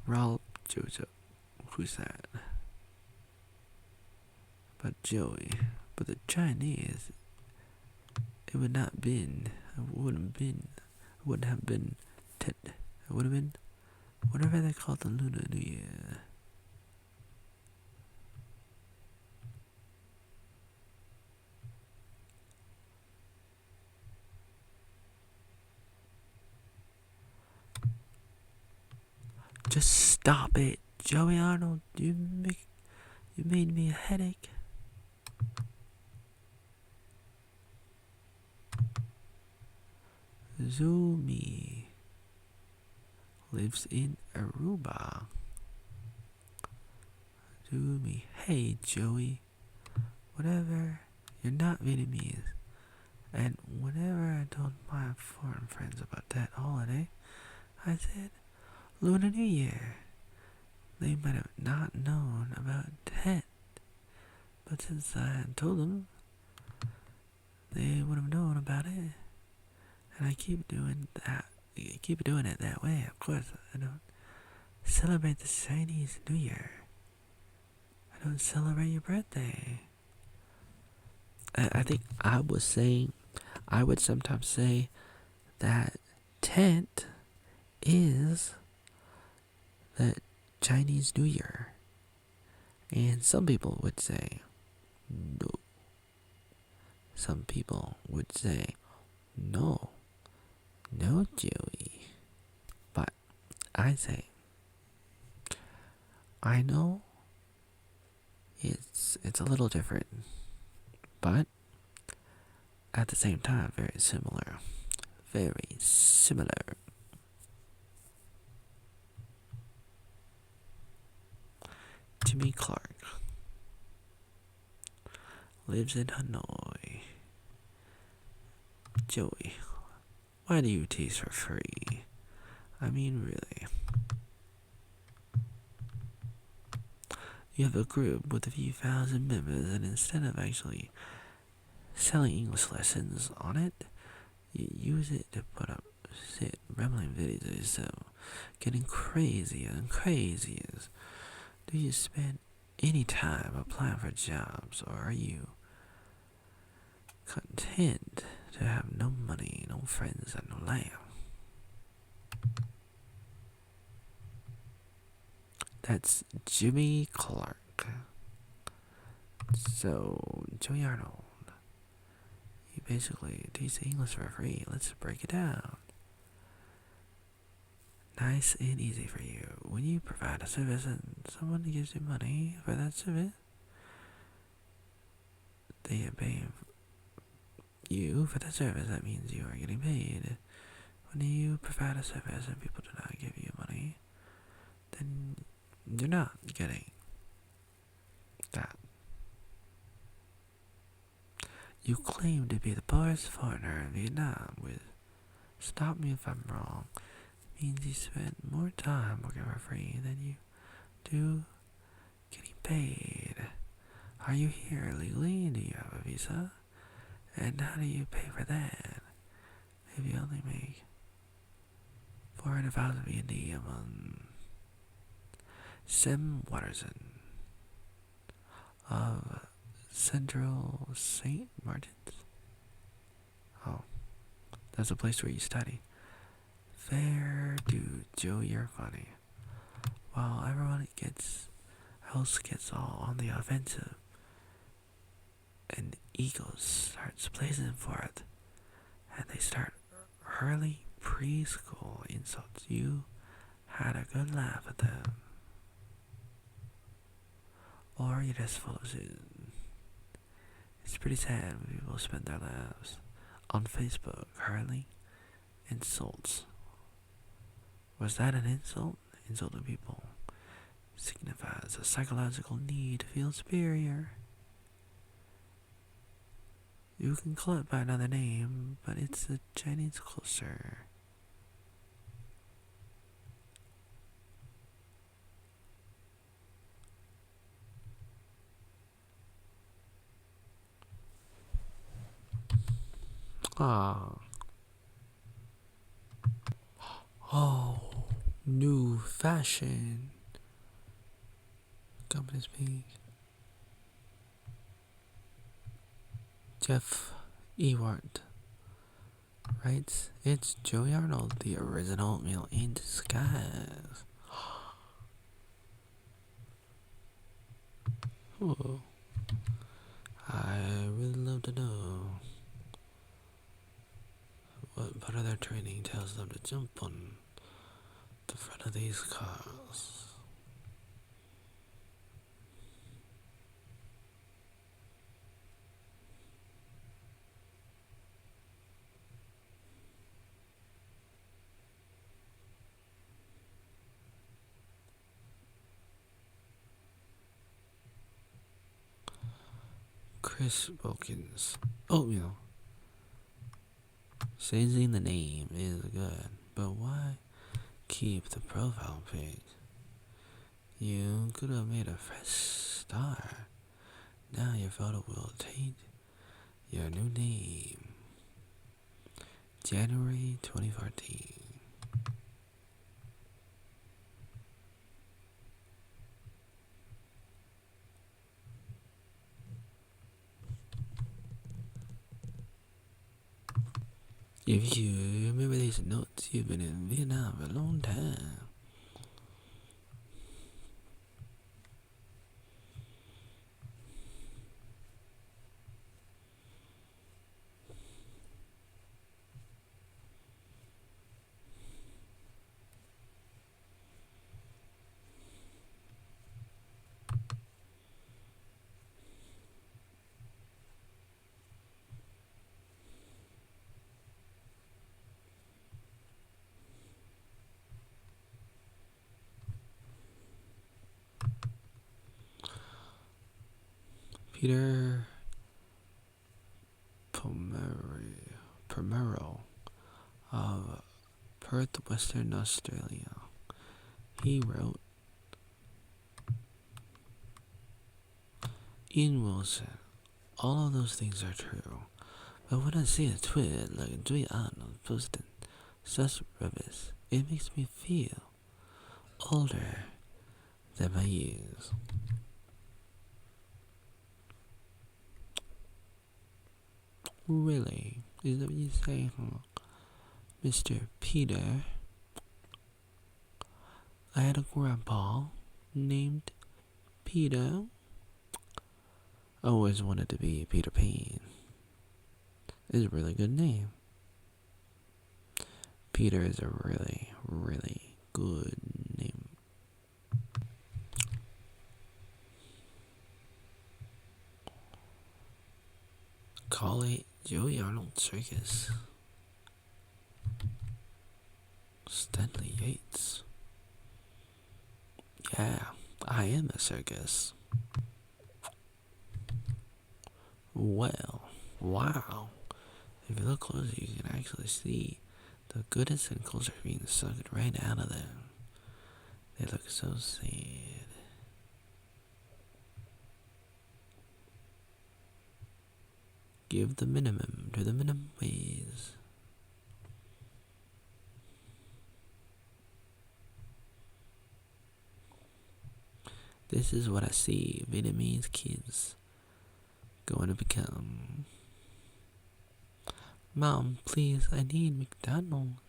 Ralph Jojo. Who's that? But Joey. But the Chinese, it would not been. It wouldn't have been Tet. It would have been whatever they call the Lunar New Year. Just stop it, Joey Arnold. You made me a headache. Zumi lives in Aruba. Zumi, hey Joey, whatever. You're not Vietnamese. And whenever I told my foreign friends about that holiday, I said Lunar New Year. They might have not known about Tet, but since I had told them, they would have known about it. And I keep doing that. Keep doing it that way. Of course, I don't celebrate the Chinese New Year. I don't celebrate your birthday. I think I would sometimes say that Tet is the Chinese New Year. And some people would say no. Some people would say no. No, Joey. But I say, I know it's a little different, but at the same time very similar. Very similar. Jimmy Clark lives in Hanoi. Joey, why do you tease for free? I mean, really. You have a group with a few thousand members, and instead of actually selling English lessons on it, you use it to put up rambling videos of yourself getting crazier and crazier. Do you spend any time applying for jobs, or are you content to have no money, no friends, and no life? That's Jimmy Clark. So, Joey Arnold, you basically teach English for free. Let's break it down. Nice and easy for you. When you provide a service and someone gives you money for that service, they are paying you for that service. That means you are getting paid. When you provide a service and people do not give you money, then you're not getting that. You claim to be the poorest foreigner in Vietnam with, stop me if I'm wrong, means you spend more time working for free than you do getting paid. Are you here legally? Do you have a visa? And how do you pay for that? If you only make 400,000 VND a month. Sam Watterson of Central St. Martin's. Oh, that's a place where you study. Fair dude, Joe, you're funny. While everyone else gets all on the offensive, and Eagles starts blazing forth, and they start hurling preschool insults. You had a good laugh at them. Or you're just full of shit. It's pretty sad when people spend their lives on Facebook hurling insults. Was that an insult? Insulting people signifies a psychological need to feel superior. You can call it by another name, but it's a Chinese culture. Ah. Oh, new fashion. Companies pink. Jeff Ewart writes, it's Joey Arnold, the original Oatmeal in disguise. Oh, I really love to know what part of their training tells them to jump on the front of these cars. Chris Wilkins. Oatmeal. Changing the name is good, but why keep the profile pic? You could have made a fresh start. Now your photo will take your new name. January 2014. If you remember these notes, you've been in Vietnam for a long time. Peter Primero of Perth, Western Australia. He wrote, Ian Wilson, all of those things are true, but when I see a twit like Joey Arnold posting such rubbish, it makes me feel older than my years. Really? Is that what you say, huh? Mr. Peter? I had a grandpa named Peter. I always wanted to be Peter Pan. It's a really good name. Peter is a really, really good name. Call it Joey Arnold Circus. Stanley Yates. Yeah, I am a circus. Well, wow. If you look closer, you can actually see the goodness and culture being sucked right out of them. They look so sad. Give the minimum to the minimum wage. This is what I see Vietnamese kids going to become. Mom, please, I need McDonald's.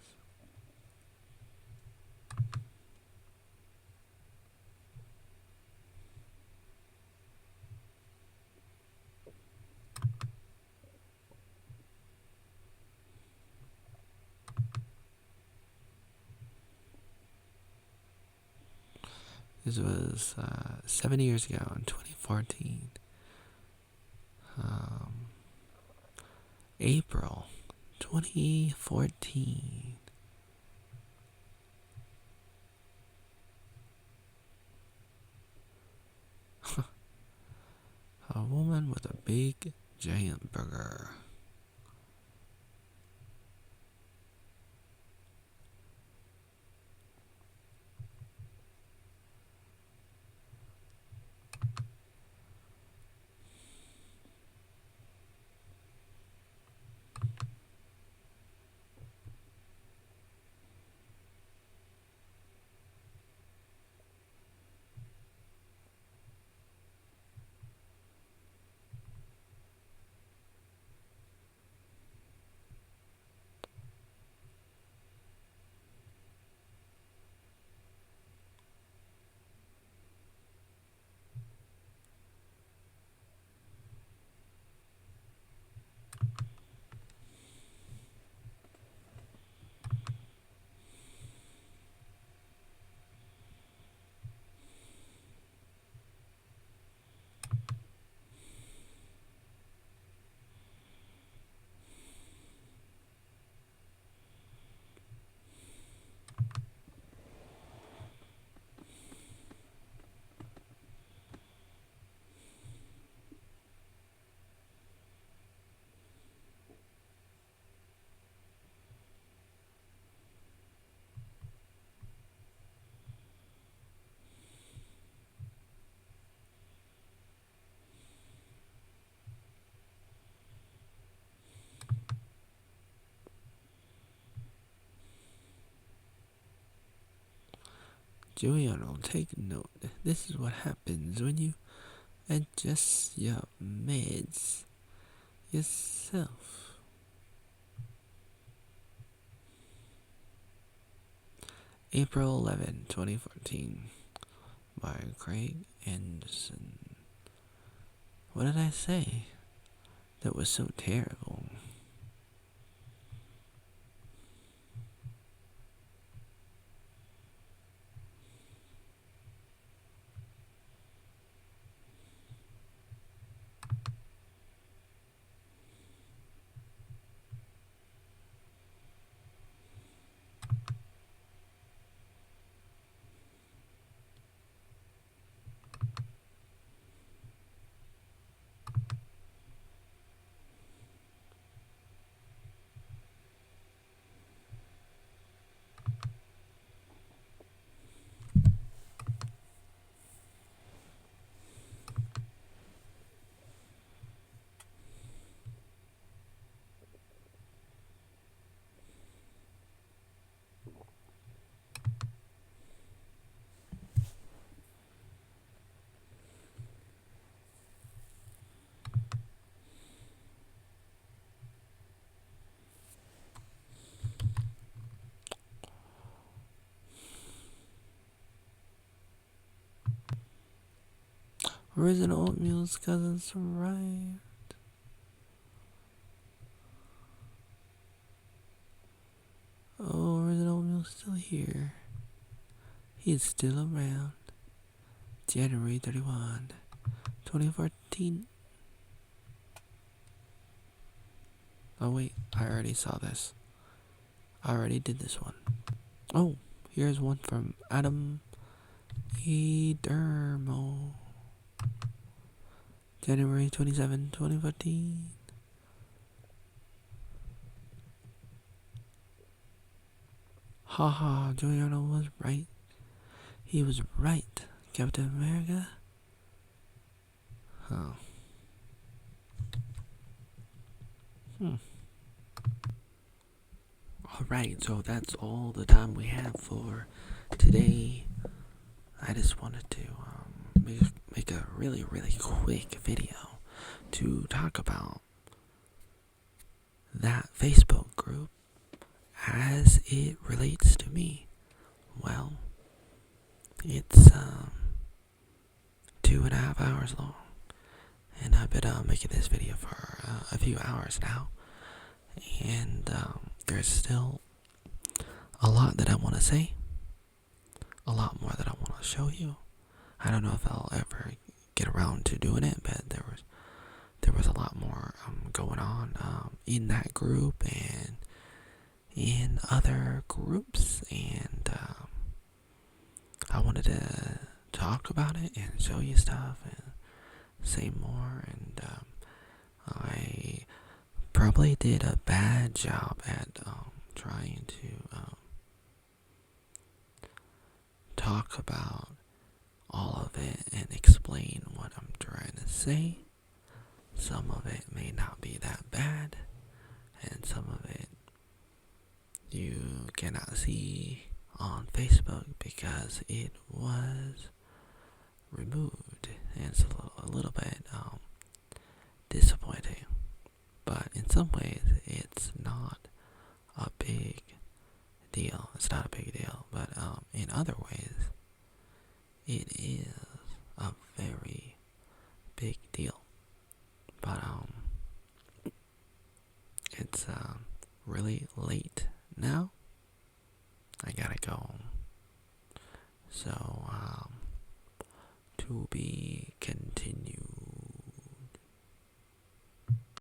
This was 7 years ago in 2014. April 2014. A woman with a big giant burger. Joey Arnold, take note. This is what happens when you adjust your meds yourself. April 11, 2014, by Craig Anderson. What did I say? That was so terrible. Original Oatmeal's cousins arrived. Oh, Original Oatmeal's still here. He's still around. January 31, 2014. Oh wait, I already saw this. I already did this one. Oh, here's one from Adam Edermo. January 27, 2014. Haha, Joey Arnold was right. He was right, Captain America. Oh. Alright, so that's all the time we have for today. I just wanted to make a really quick video to talk about that Facebook group as it relates to me. Well, it's 2.5 hours long, and I've been making this video for a few hours now, and there's still a lot that I want to say, a lot more that I want to show you. I don't know if I'll ever get around to doing it, but there was a lot more going on in that group and in other groups, and I wanted to talk about it and show you stuff and say more, and I probably did a bad job at trying to talk about all of it and explain what I'm trying to say. Some of it may not be that bad, and some of it you cannot see on Facebook because it was removed, and it's a little bit disappointing. But in some ways, it's not a big deal. It's not a big deal, but in other ways, it is a very big deal. But it's really late now. I gotta go. So to be